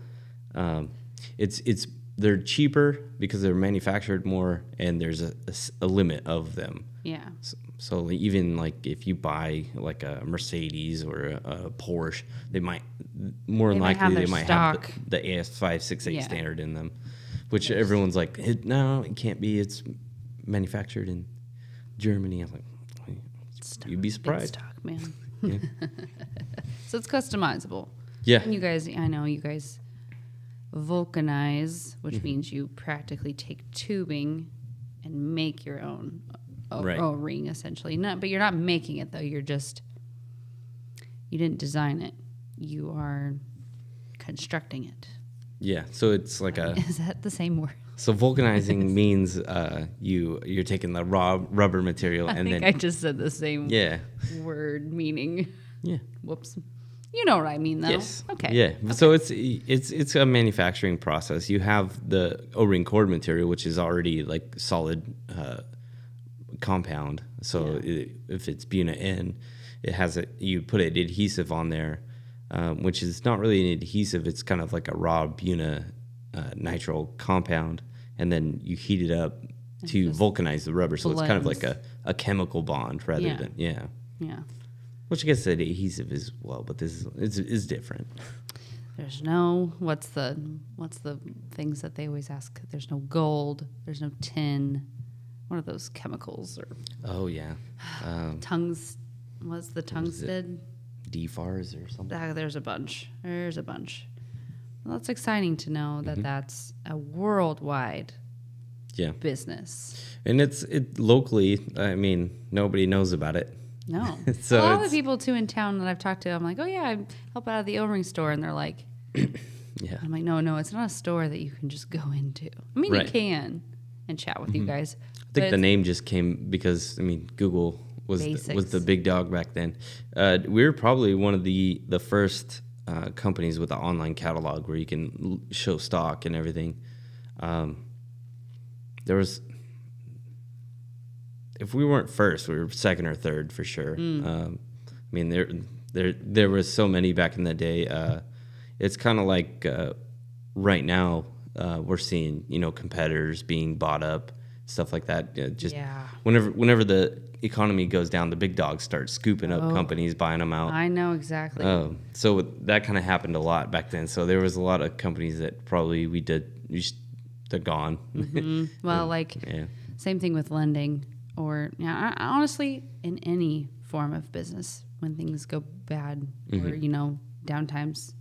S1: they're cheaper because they're manufactured more, and there's a limit of them.
S2: Yeah.
S1: So like, even like if you buy like a Mercedes or a Porsche, they might more than likely they might have the AS568 standard in them, which everyone's like, no, it can't be. It's manufactured in Germany. I'm like, you'd be surprised.
S2: Stock, man. So it's customizable.
S1: Yeah.
S2: And you guys, I know you guys vulcanize, which means you practically take tubing and make your own O-ring, essentially. But you're not making it, though. You didn't design it. You are constructing it.
S1: Yeah. So it's like
S2: Is that the same word?
S1: So vulcanizing means you're taking the raw rubber material
S2: I just said the same word meaning.
S1: Yeah.
S2: Whoops. You know what I mean, though.
S1: Yes.
S2: Okay.
S1: Yeah.
S2: Okay.
S1: So it's a manufacturing process. You have the O-ring cord material, which is already like solid compound. So if it's Buna N, it has you put an adhesive on there, which is not really an adhesive. It's kind of like a raw Buna nitrile compound, and then you heat it up to vulcanize the rubber. So it's kind of like a chemical bond rather than yeah. Which I guess the adhesive is well, but this is different.
S2: There's no what's the things that they always ask? There's no gold. There's no tin. What are those chemicals or?
S1: Oh yeah,
S2: What's the tungsten?
S1: DFARS or something.
S2: There's a bunch. Well, it's exciting to know that that's a worldwide business.
S1: And it locally. I mean, nobody knows about it.
S2: No.
S1: So
S2: a lot of the people too in town that I've talked to, I'm like, oh yeah, I help out at the O-ring store, and they're like,
S1: yeah.
S2: I'm like, no, it's not a store that you can just go into. I mean, you can and chat with you guys.
S1: I think the name just came because Google was the big dog back then. We were probably one of the first companies with an online catalog where you can show stock and everything. There was. If we weren't first, we were second or third for sure. There was so many back in the day. It's kind of like right now we're seeing competitors being bought up, stuff like that. Whenever the economy goes down, the big dogs start scooping up companies, buying them out.
S2: I know exactly.
S1: So that kind of happened a lot back then. So there was a lot of companies that probably they're gone.
S2: Well, same thing with lending. Or honestly, in any form of business, when things go bad or downtimes,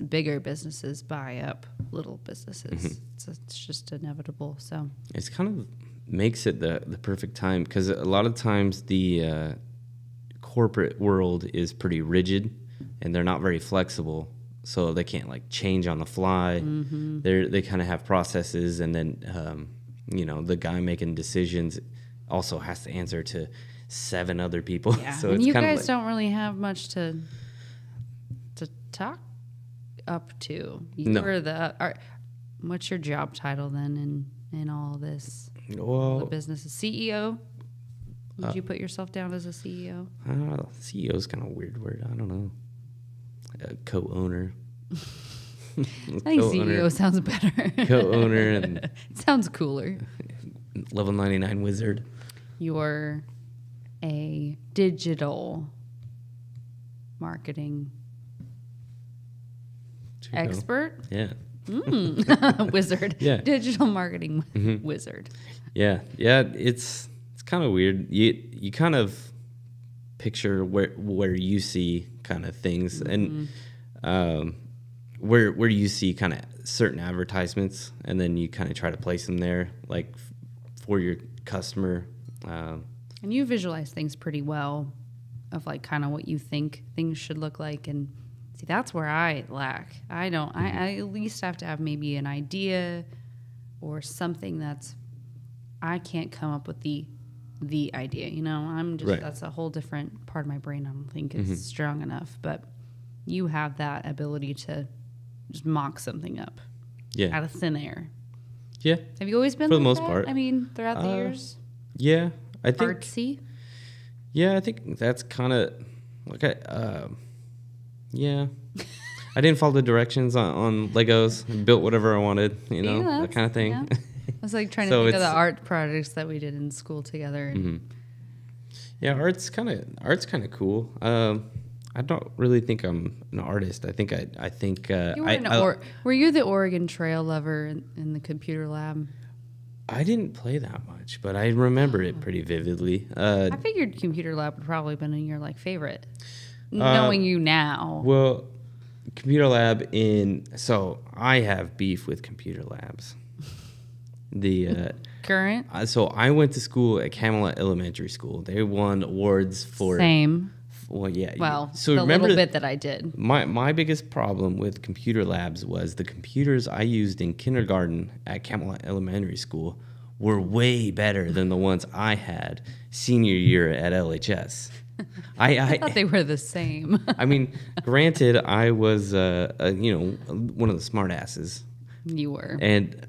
S2: bigger businesses buy up little businesses. It's just inevitable. So
S1: it's kind of makes it the perfect time because a lot of times the corporate world is pretty rigid and they're not very flexible, so they can't change on the fly. They kind of have processes, and then the guy making decisions also has to answer to 7 other people.
S2: Yeah.
S1: So
S2: and
S1: it's
S2: you
S1: kind
S2: guys
S1: of
S2: don't really have much to talk up to. What's your job title then in all this?
S1: Well,
S2: the business is CEO. Would you put yourself down as a CEO?
S1: CEO is kind of a weird word. I don't know. Co-owner.
S2: I think CEO sounds better.
S1: Co-owner and
S2: it sounds cooler.
S1: Level 99 wizard.
S2: You're a digital marketing expert.
S1: Yeah.
S2: Wizard.
S1: Yeah.
S2: Digital marketing wizard.
S1: Yeah. It's kind of weird. You kind of picture where you see kind of things and where you see kind of certain advertisements, and then you kind of try to place them there, for your customer.
S2: And you visualize things pretty well of kind of what you think things should look like. And see, that's where I lack. I don't, I at least have to have maybe an idea or something I can't come up with the idea, I'm just, that's a whole different part of my brain. I don't think it's strong enough, but you have that ability to just mock something up out of thin air.
S1: Yeah.
S2: Have you always been
S1: for
S2: like
S1: the most
S2: that?
S1: part?
S2: I mean, throughout the years?
S1: Yeah. I think
S2: artsy?
S1: Yeah, I think that's kind of yeah. I didn't follow the directions on Legos. I built whatever I wanted, that kind of thing.
S2: Yeah. I was trying to think of the art projects that we did in school together. And
S1: Yeah, art's kind of cool. I don't really think I'm an artist. I think
S2: Were you the Oregon Trail lover in the computer lab?
S1: I didn't play that much, but I remember it pretty vividly.
S2: I figured computer lab would probably been in your knowing you now.
S1: Well, computer lab so I have beef with computer labs. The
S2: Current?
S1: So I went to school at Camelot Elementary School. They won awards for
S2: Same.
S1: Well, yeah.
S2: Well,
S1: so
S2: the
S1: remember
S2: little bit that I did.
S1: My biggest problem with computer labs was the computers I used in kindergarten at Camelot Elementary School were way better than the ones I had senior year at LHS.
S2: I thought they were the same.
S1: I mean, granted, I was one of the smart asses.
S2: You were.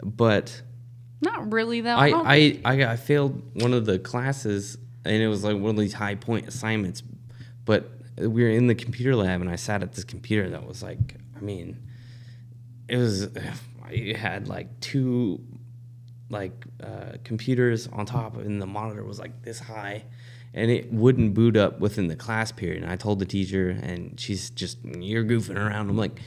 S1: But
S2: not really though.
S1: I failed one of the classes, and it was like one of these high point assignments. But we were in the computer lab, and I sat at this computer that was like, I had like two computers on top, and the monitor was like this high, and it wouldn't boot up within the class period. And I told the teacher, and she's just, you're goofing around. I'm like,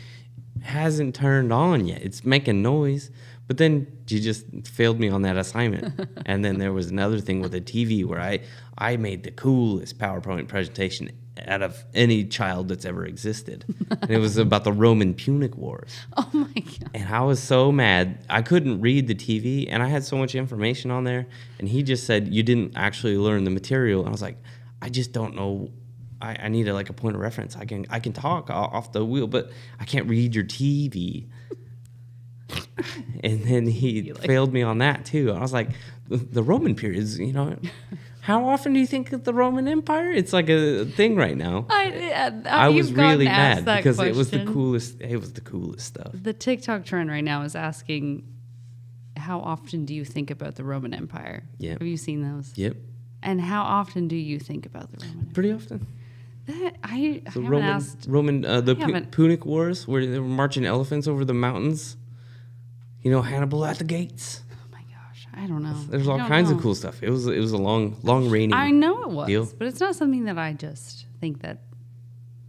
S1: hasn't turned on yet. It's making noise. But then she just failed me on that assignment. And then there was another thing with the TV where I made the coolest PowerPoint presentation out of any child that's ever existed. And it was about the Roman Punic Wars.
S2: Oh my God.
S1: And I was so mad. I couldn't read the TV, and I had so much information on there. And he just said, you didn't actually learn the material. And I was like, I just don't know. I need a point of reference. I can talk off the wheel, but I can't read your TV. And then he failed me on that too. I was like, the Roman periods, how often do you think of the Roman Empire? It's like a thing right now. I was really mad because it was the coolest. It was the coolest stuff.
S2: The TikTok trend right now is asking, how often do you think about the Roman Empire?
S1: Yeah.
S2: Have you seen those?
S1: Yep.
S2: And how often do you think about the Roman Empire?
S1: Pretty often.
S2: I haven't asked.
S1: Punic Wars, where they were marching elephants over the mountains. Hannibal at the gates.
S2: Oh my gosh, I don't know.
S1: There's all kinds of cool stuff. It was a long reigning.
S2: I know it was,
S1: deal.
S2: But it's not something that I just think that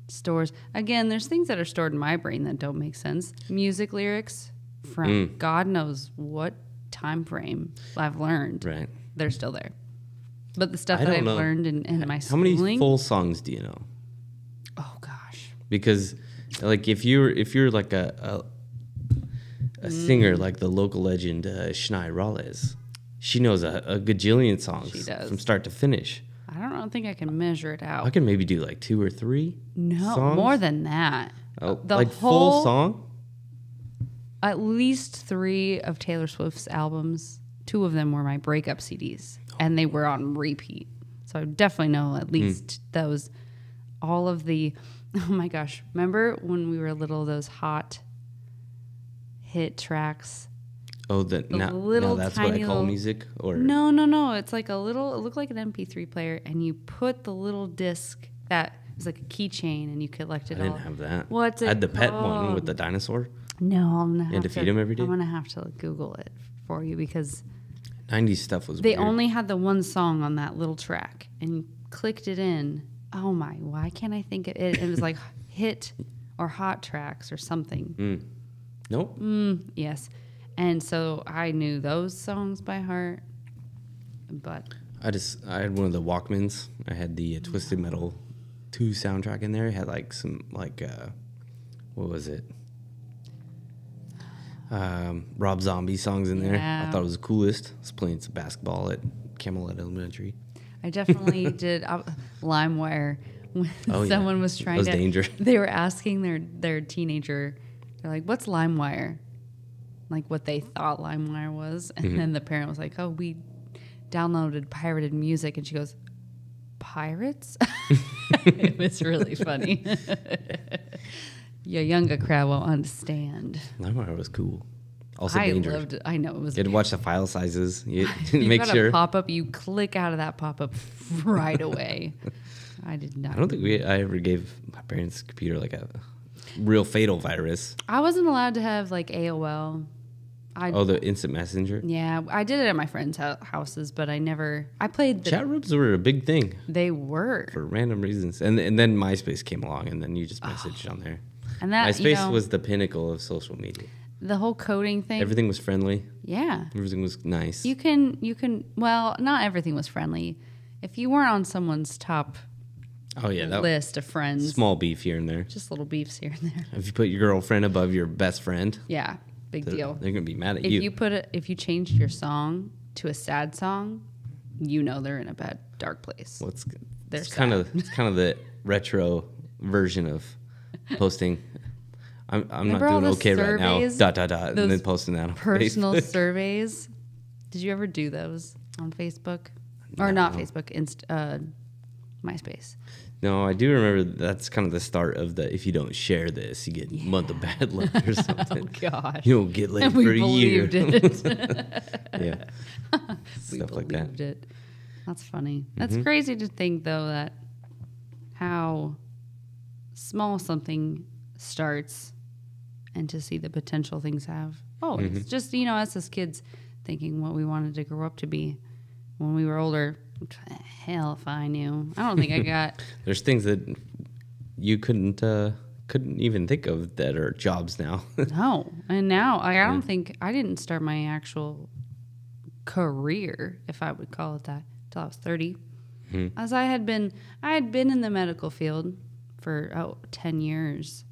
S2: stores. Again, there's things that are stored in my brain that don't make sense. Music lyrics from God knows what time frame I've learned.
S1: Right.
S2: They're still there. But the stuff that I've learned in my
S1: schooling. How many full songs do you know?
S2: Oh gosh.
S1: Because if you're like a singer like the local legend Shania Raleigh, she knows a gajillion songs.
S2: She does.
S1: From start to finish.
S2: I don't think I can measure it out.
S1: I can maybe do like 2 or 3 songs.
S2: More than that.
S1: Full song?
S2: At least 3 of Taylor Swift's albums. 2 of them were my breakup CDs, and they were on repeat. So I definitely know at least those. All of the, oh my gosh. Remember when we were little, those hot hit tracks?
S1: Oh, now that's what I call music? Or
S2: No. It's like it looked like an MP3 player, and you put the little disc that was like a keychain, and you collected all.
S1: I didn't have that.
S2: What's it
S1: I had the pet
S2: called?
S1: one with the dinosaur.
S2: No, I'm going to have to
S1: feed him every day?
S2: I'm going to have to Google it for you because
S1: 90s stuff was
S2: they
S1: weird.
S2: only had the one song on that little track, and you clicked it in. Oh my, why can't I think of it? It was like hit or hot tracks or something.
S1: Nope.
S2: Yes. And so I knew those songs by heart, but
S1: I had one of the Walkmans. I had the Twisted Metal 2 soundtrack in there. It had like some what was it? Rob Zombie songs in there.
S2: Yeah.
S1: I thought it was the coolest. I was playing some basketball at Camelot Elementary.
S2: I definitely did LimeWire when someone was trying
S1: to. Dangerous.
S2: They were asking their teenager, they're like, "What's LimeWire?" Like what they thought LimeWire was, and then the parent was like, "Oh, we downloaded pirated music," and she goes, "Pirates?" It was really funny. Your younger crowd won't understand.
S1: LimeWire was cool. Also dangerous.
S2: Loved it. I know it was.
S1: You had to watch the file sizes. You
S2: make
S1: got
S2: sure. Pop up. You click out of that pop up right away. I did not.
S1: I don't think I ever gave my parents' computer like a real fatal virus.
S2: I wasn't allowed to have like AOL.
S1: Oh, the instant messenger.
S2: Yeah, I did it at my friends' houses, but I played the...
S1: Chat rooms were a big thing.
S2: They were.
S1: For random reasons. And then MySpace came along, and then you just messaged on there.
S2: And that,
S1: MySpace was the pinnacle of social media.
S2: The whole coding thing.
S1: Everything was friendly.
S2: Yeah.
S1: Everything was nice.
S2: You can, well, not everything was friendly. If you weren't on someone's top list of friends.
S1: Small beef here and there.
S2: Just little beefs here and there.
S1: If you put your girlfriend above your best friend.
S2: Yeah, big deal.
S1: They're going to be mad at you.
S2: If you changed your song to a sad song, you know they're in a bad, dark place.
S1: Well, it's kind of the retro version of posting. I'm not doing okay right now. ... And then posting that on
S2: personal
S1: Facebook.
S2: surveys. Did you ever do those on Facebook? Or not Facebook, MySpace.
S1: No, I do remember that's kind of the start of the, if you don't share this, you get a month of bad luck or something.
S2: Oh, gosh.
S1: You don't get laid
S2: and
S1: for a year.
S2: We believed it.
S1: Yeah.
S2: We
S1: Stuff like that.
S2: believed it. That's funny. That's crazy to think, though, that how small something starts and to see the potential things have. Oh, it's just, us as kids thinking what we wanted to grow up to be when we were older. Hell if I knew. I don't think I got...
S1: There's things that you couldn't even think of that are jobs now.
S2: No. And now, I don't think... I didn't start my actual career, if I would call it that, till I was 30. As I had been in the medical field for 10 years.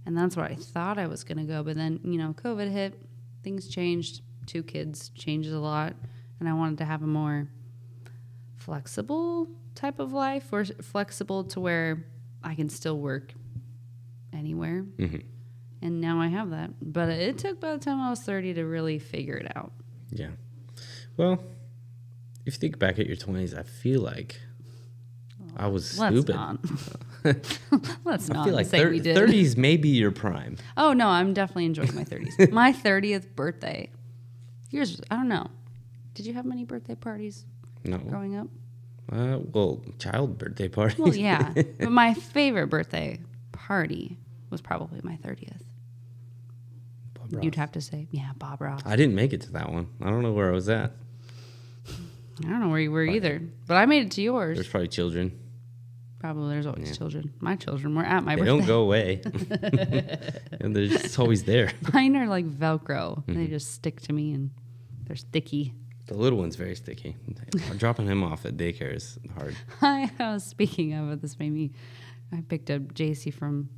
S2: And that's where I thought I was going to go. But then, COVID hit. Things changed. 2 kids changes a lot. And I wanted to have a more flexible type of life, or flexible to where I can still work anywhere. And now I have that. But it took by the time I was 30 to really figure it out.
S1: Yeah. Well, if you think back at your 20s, I feel like I was stupid.
S2: Let's not
S1: I feel like
S2: say we did.
S1: 30s may be your prime.
S2: Oh, no, I'm definitely enjoying my 30s. My 30th birthday. Yours, I don't know. Did you have many birthday parties?
S1: No.
S2: Growing up?
S1: Well, child birthday parties.
S2: Well, yeah. But my favorite birthday party was probably my 30th.
S1: Bob Ross.
S2: You'd have to say, yeah, Bob Ross.
S1: I didn't make it to that one. I don't know where I was at.
S2: I don't know where you were either. But I made it to yours.
S1: There's probably children.
S2: Probably there's always children. My children were at my birthday.
S1: They don't go away. And they're just always there.
S2: Mine are like Velcro. They just stick to me and they're sticky.
S1: The little one's very sticky. Dropping him off at daycare is hard.
S2: I was speaking of it. This made me. I picked up JC from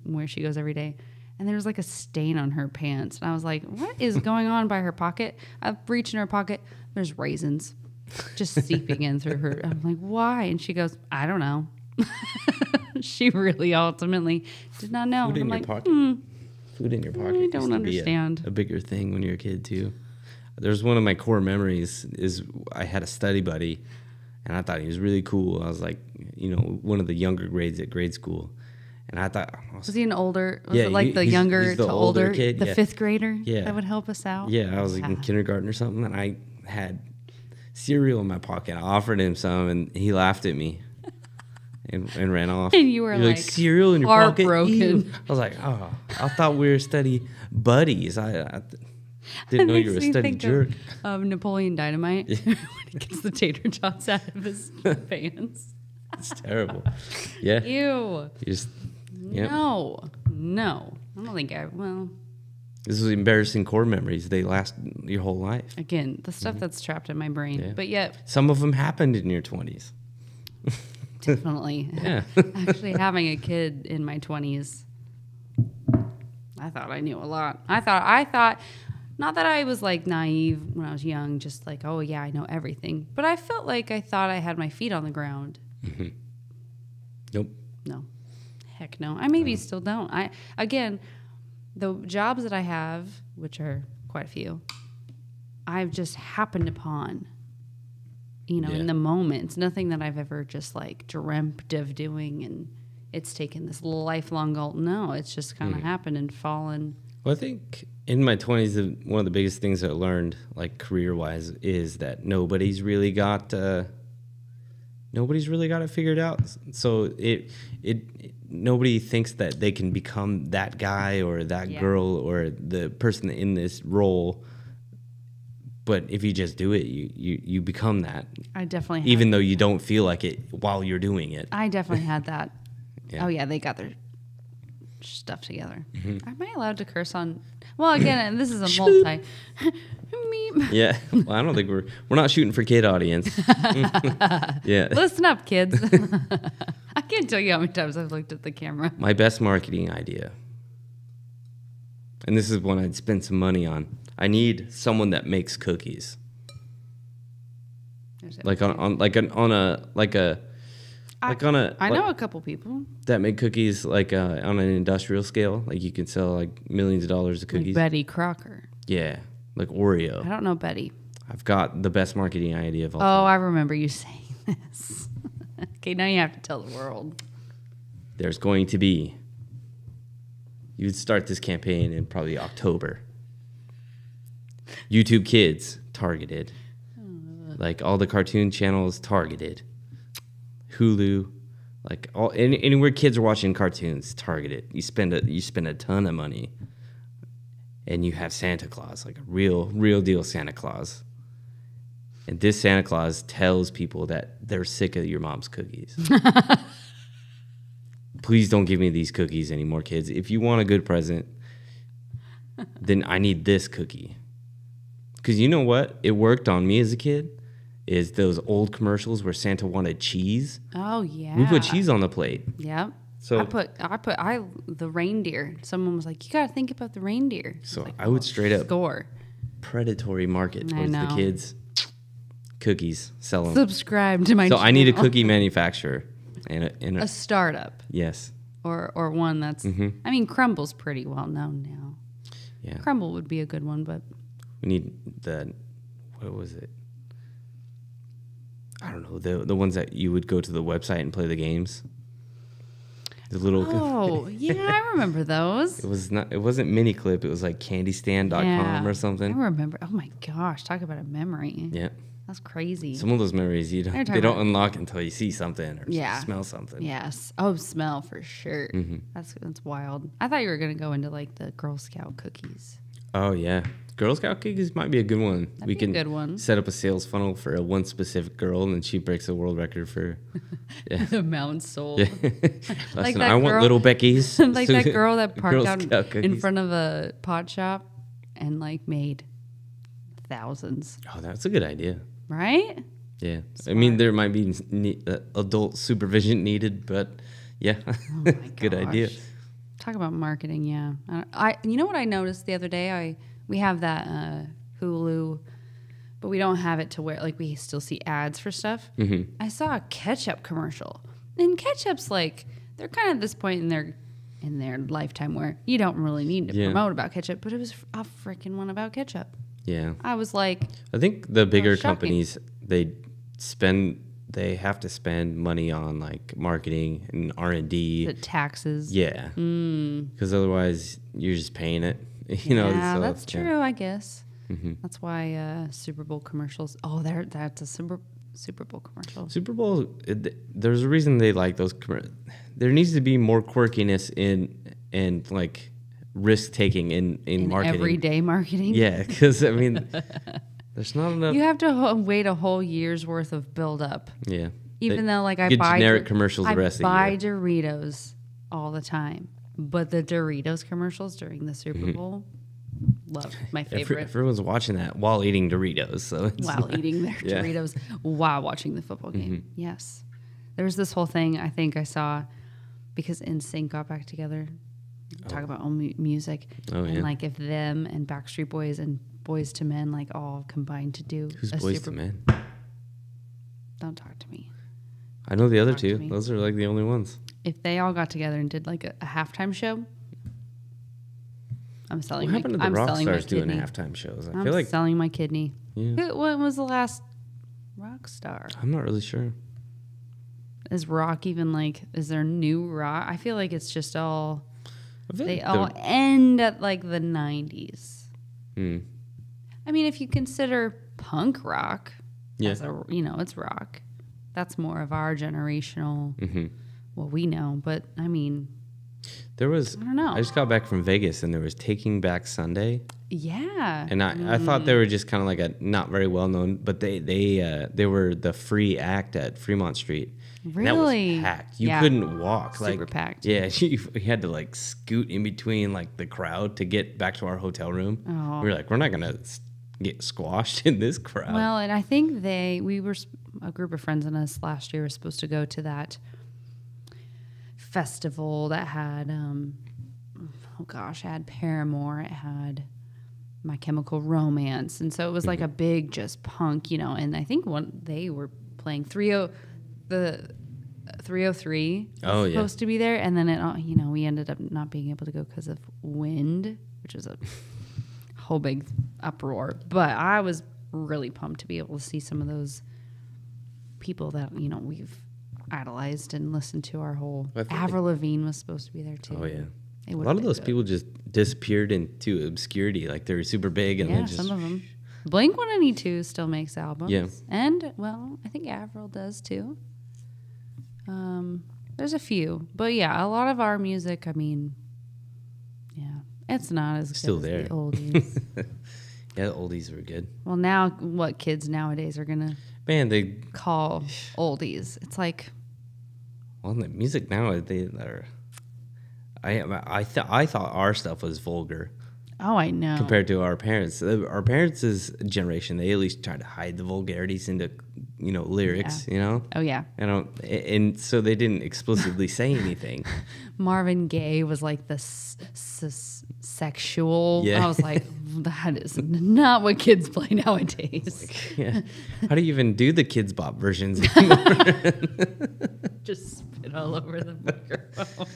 S2: where she goes every day, and there was like a stain on her pants, and I was like, "What is going on by her pocket?" I reach in her pocket. There's raisins, just seeping in through her. I'm like, "Why?" And she goes, "I don't know." She really ultimately did not know.
S1: Food in your pocket. Food in your pocket.
S2: I don't understand.
S1: A bigger thing when you're a kid too. There's one of my core memories is I had a study buddy, and I thought he was really cool. I was like, one of the younger grades at grade school, and I thought,
S2: was he an older? Was it like the younger
S1: he's the
S2: to older
S1: kid,
S2: the 5th grader?
S1: Yeah,
S2: that would help us out.
S1: Yeah, I was like in kindergarten or something, and I had cereal in my pocket. I offered him some, and he laughed at me. And ran off.
S2: And you were like
S1: cereal in your pocket?
S2: Heartbroken.
S1: I was like, oh, I thought we were study buddies. I didn't know you were a study jerk.
S2: Of Napoleon Dynamite when he gets the tater tots out of his pants.
S1: It's terrible. Yeah.
S2: Ew.
S1: You just, yep.
S2: No. I don't think
S1: This is embarrassing core memories. They last your whole life.
S2: Again, the stuff that's trapped in my brain. Yeah. But yet.
S1: Some of them happened in your 20s.
S2: Definitely.
S1: Yeah.
S2: Actually, having a kid in my 20s, I thought I knew a lot. I thought, not that I was like naive when I was young, just like, oh yeah, I know everything. But I felt like I thought I had my feet on the ground.
S1: Nope.
S2: No. Heck no. I maybe still don't. Again, the jobs that I have, which are quite a few, I've just happened upon. In the moment. It's nothing that I've ever just like dreamt of doing, and it's taken this lifelong goal. No, it's just kind of happened and fallen.
S1: Well, I think in my 20s, one of the biggest things I learned, like career-wise, is that nobody's really got nobody's really got it figured out. So nobody thinks that they can become that guy or that girl or the person in this role. But if you just do it, you become that.
S2: I definitely had
S1: even though you don't feel like it while you're doing it.
S2: I definitely had that.
S1: Yeah.
S2: Oh, yeah, they got their stuff together. Am I allowed to curse on... Well, again, this is a multi...
S1: Yeah. Well, I don't think we're not shooting for kid audience. Yeah.
S2: Listen up, kids. I can't tell you how many times I've looked at the camera.
S1: My best marketing idea, and this is one I'd spend some money on. I need someone that makes cookies. Like I know
S2: a couple people
S1: that make cookies like on an industrial scale. Like you can sell like millions of dollars of cookies.
S2: Like Betty Crocker.
S1: Yeah, like Oreo.
S2: I don't know Betty.
S1: I've got the best marketing idea of all
S2: time.
S1: Oh,
S2: I remember you saying this. Okay, now you have to tell the world.
S1: There's going to be... You would start this campaign in probably October. YouTube Kids, targeted. Like all the cartoon channels, targeted. Hulu, like anywhere kids are watching cartoons, targeted. You spend a ton of money, and you have Santa Claus, like a real deal Santa Claus. And this Santa Claus tells people that they're sick of your mom's cookies. Please don't give me these cookies anymore, kids. If you want a good present, then I need this cookie. Because you know what? It worked on me as a kid. Is those old commercials where Santa wanted cheese?
S2: Oh yeah.
S1: We put cheese on the plate.
S2: Yep.
S1: So
S2: I put the reindeer. Someone was like, "You got to think about the reindeer."
S1: So
S2: like,
S1: I would straight up
S2: score.
S1: Predatory market towards the kids. Cookies, sell them.
S2: Subscribe to my.
S1: So
S2: channel.
S1: I need a cookie manufacturer and
S2: a startup.
S1: Yes.
S2: Or one that's. I mean, Crumble's pretty well known now.
S1: Yeah.
S2: Crumble would be a good one, but
S1: we need what was it? I don't know, the ones that you would go to the website and play the games. The little
S2: yeah, I remember those.
S1: It wasn't Miniclip, it was like candystand.com or something.
S2: I remember. Oh my gosh, talk about a memory.
S1: Yeah.
S2: That's crazy.
S1: Some of those memories they don't unlock until you see something or smell something.
S2: Yes. Oh, smell for sure. That's wild. I thought you were gonna go into like the Girl Scout cookies.
S1: Oh yeah. Girl Scout cookies might be a good one.
S2: That'd be a good one.
S1: Set up a sales funnel for one specific girl, and then she breaks a world record for
S2: the amount sold.
S1: Yeah.
S2: Like
S1: I want little Becky's.
S2: Like that girl that parked out in
S1: cookies.
S2: front of a pot shop and like made thousands.
S1: Oh, that's a good idea.
S2: Right?
S1: Yeah. Smart. I mean, there might be adult supervision needed, but yeah,
S2: oh
S1: good idea.
S2: Talk about marketing, yeah. You know what I noticed the other day? We have that Hulu, but we don't have it to where like we still see ads for stuff. I saw a ketchup commercial, and ketchup's like they're kind of at this point in their lifetime where you don't really need to promote about ketchup, but it was a freaking one about ketchup.
S1: Yeah,
S2: I was like,
S1: I think the bigger companies they have to spend money on like marketing and R&D,
S2: the taxes.
S1: Yeah, because otherwise you're just paying it.
S2: Yeah,
S1: so
S2: that's true. I guess that's why Super Bowl commercials. Oh, that's a Super Bowl commercial.
S1: Super Bowl. There's a reason they like those. There needs to be more quirkiness and like risk taking in marketing.
S2: Everyday marketing.
S1: Yeah, because I mean, there's not enough.
S2: You have to wait a whole year's worth of build up.
S1: Yeah.
S2: Even though like I buy
S1: generic commercials the rest of the year.
S2: I buy Doritos all the time. But the Doritos commercials during the Super Bowl, love my favorite.
S1: Everyone's watching that while eating Doritos. So
S2: while eating their Doritos while watching the football game. Yes. There was this whole thing I think I saw because NSYNC got back together. Talk about music.
S1: Oh,
S2: and like if them and Backstreet Boys and Boys to Men like all combined to do
S1: Who's Boys to Men?
S2: Don't talk to me.
S1: I know the other two. Those are like the only ones.
S2: If they all got together and did like a halftime show, I'm selling.
S1: What happened to the rock stars doing halftime shows?
S2: I feel like selling my kidney.
S1: Yeah.
S2: What was the last rock star?
S1: I'm not really sure.
S2: Is rock even like? Is there new rock? I feel like it's just all. They all end at like the 90s. I mean, if you consider punk rock, as it's rock. that's more of our generational, what we know. But I mean,
S1: there was,
S2: I don't know.
S1: I just got back from Vegas and there was Taking Back Sunday.
S2: Yeah.
S1: And I thought they were just kind of like a not very well known, but they were the free act at Fremont Street. And that was
S2: Really?
S1: packed. You
S2: Yeah.
S1: couldn't walk.
S2: Super
S1: like
S2: packed.
S1: Yeah, you had to like scoot in between like the crowd to get back to our hotel room.
S2: Oh.
S1: We were like, we're not gonna get squashed in this crowd.
S2: Well, and I think we were a group of friends and us last year were supposed to go to that festival that had, it had Paramore, it had My Chemical Romance, and so it was like a big just punk, and I think they were playing 303 was supposed to be there, and then we ended up not being able to go because of wind, which was a whole big uproar. But I was really pumped to be able to see some of those people that we've idolized and listened to our whole. Avril Lavigne was supposed to be there too.
S1: Oh yeah. A lot of those people just disappeared into obscurity. Like they were super big, and then just
S2: some of them. Blink-182 still makes albums.
S1: Yeah.
S2: And I think Avril does too. There's a few, but yeah, a lot of our music. I mean, yeah, it's not as
S1: still
S2: good
S1: there.
S2: As the oldies.
S1: Yeah, the oldies were good.
S2: Well, now what kids nowadays are gonna
S1: they
S2: call oldies? It's like,
S1: well, the music now they are. I thought our stuff was vulgar.
S2: oh, I know.
S1: Compared to our parents. Our parents' generation, they at least tried to hide the vulgarities into, lyrics,
S2: Oh yeah.
S1: And so they didn't explicitly say anything.
S2: Marvin Gaye was like the sexual.
S1: Yeah.
S2: I was like, that is not what kids play nowadays.
S1: Yeah. How do you even do the Kids Bop versions anymore?
S2: Just spit all over the microphone.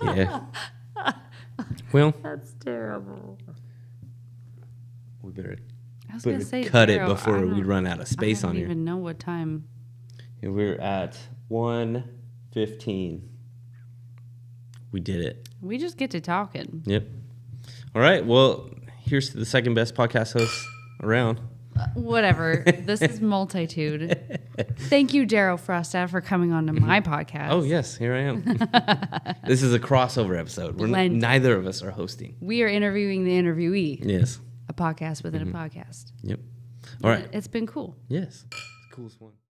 S1: Yeah. Well,
S2: That's terrible.
S1: we better
S2: I was gonna say
S1: cut
S2: zero.
S1: it before
S2: I
S1: we run out of space on
S2: I don't
S1: here.
S2: even know what time.
S1: Yeah, we're at 1:15. We did it.
S2: We just get to talking.
S1: Yep. All right. Well, here's to the second best podcast host around.
S2: Whatever. This is Multitude. Thank you, Daryl Frostad, for coming on to my podcast.
S1: Oh, yes. Here I am. This is a crossover episode. Neither of us are hosting.
S2: We are interviewing the interviewee.
S1: Yes.
S2: A podcast within a podcast.
S1: Yep. All right.
S2: It's been cool.
S1: Yes. It's the coolest one.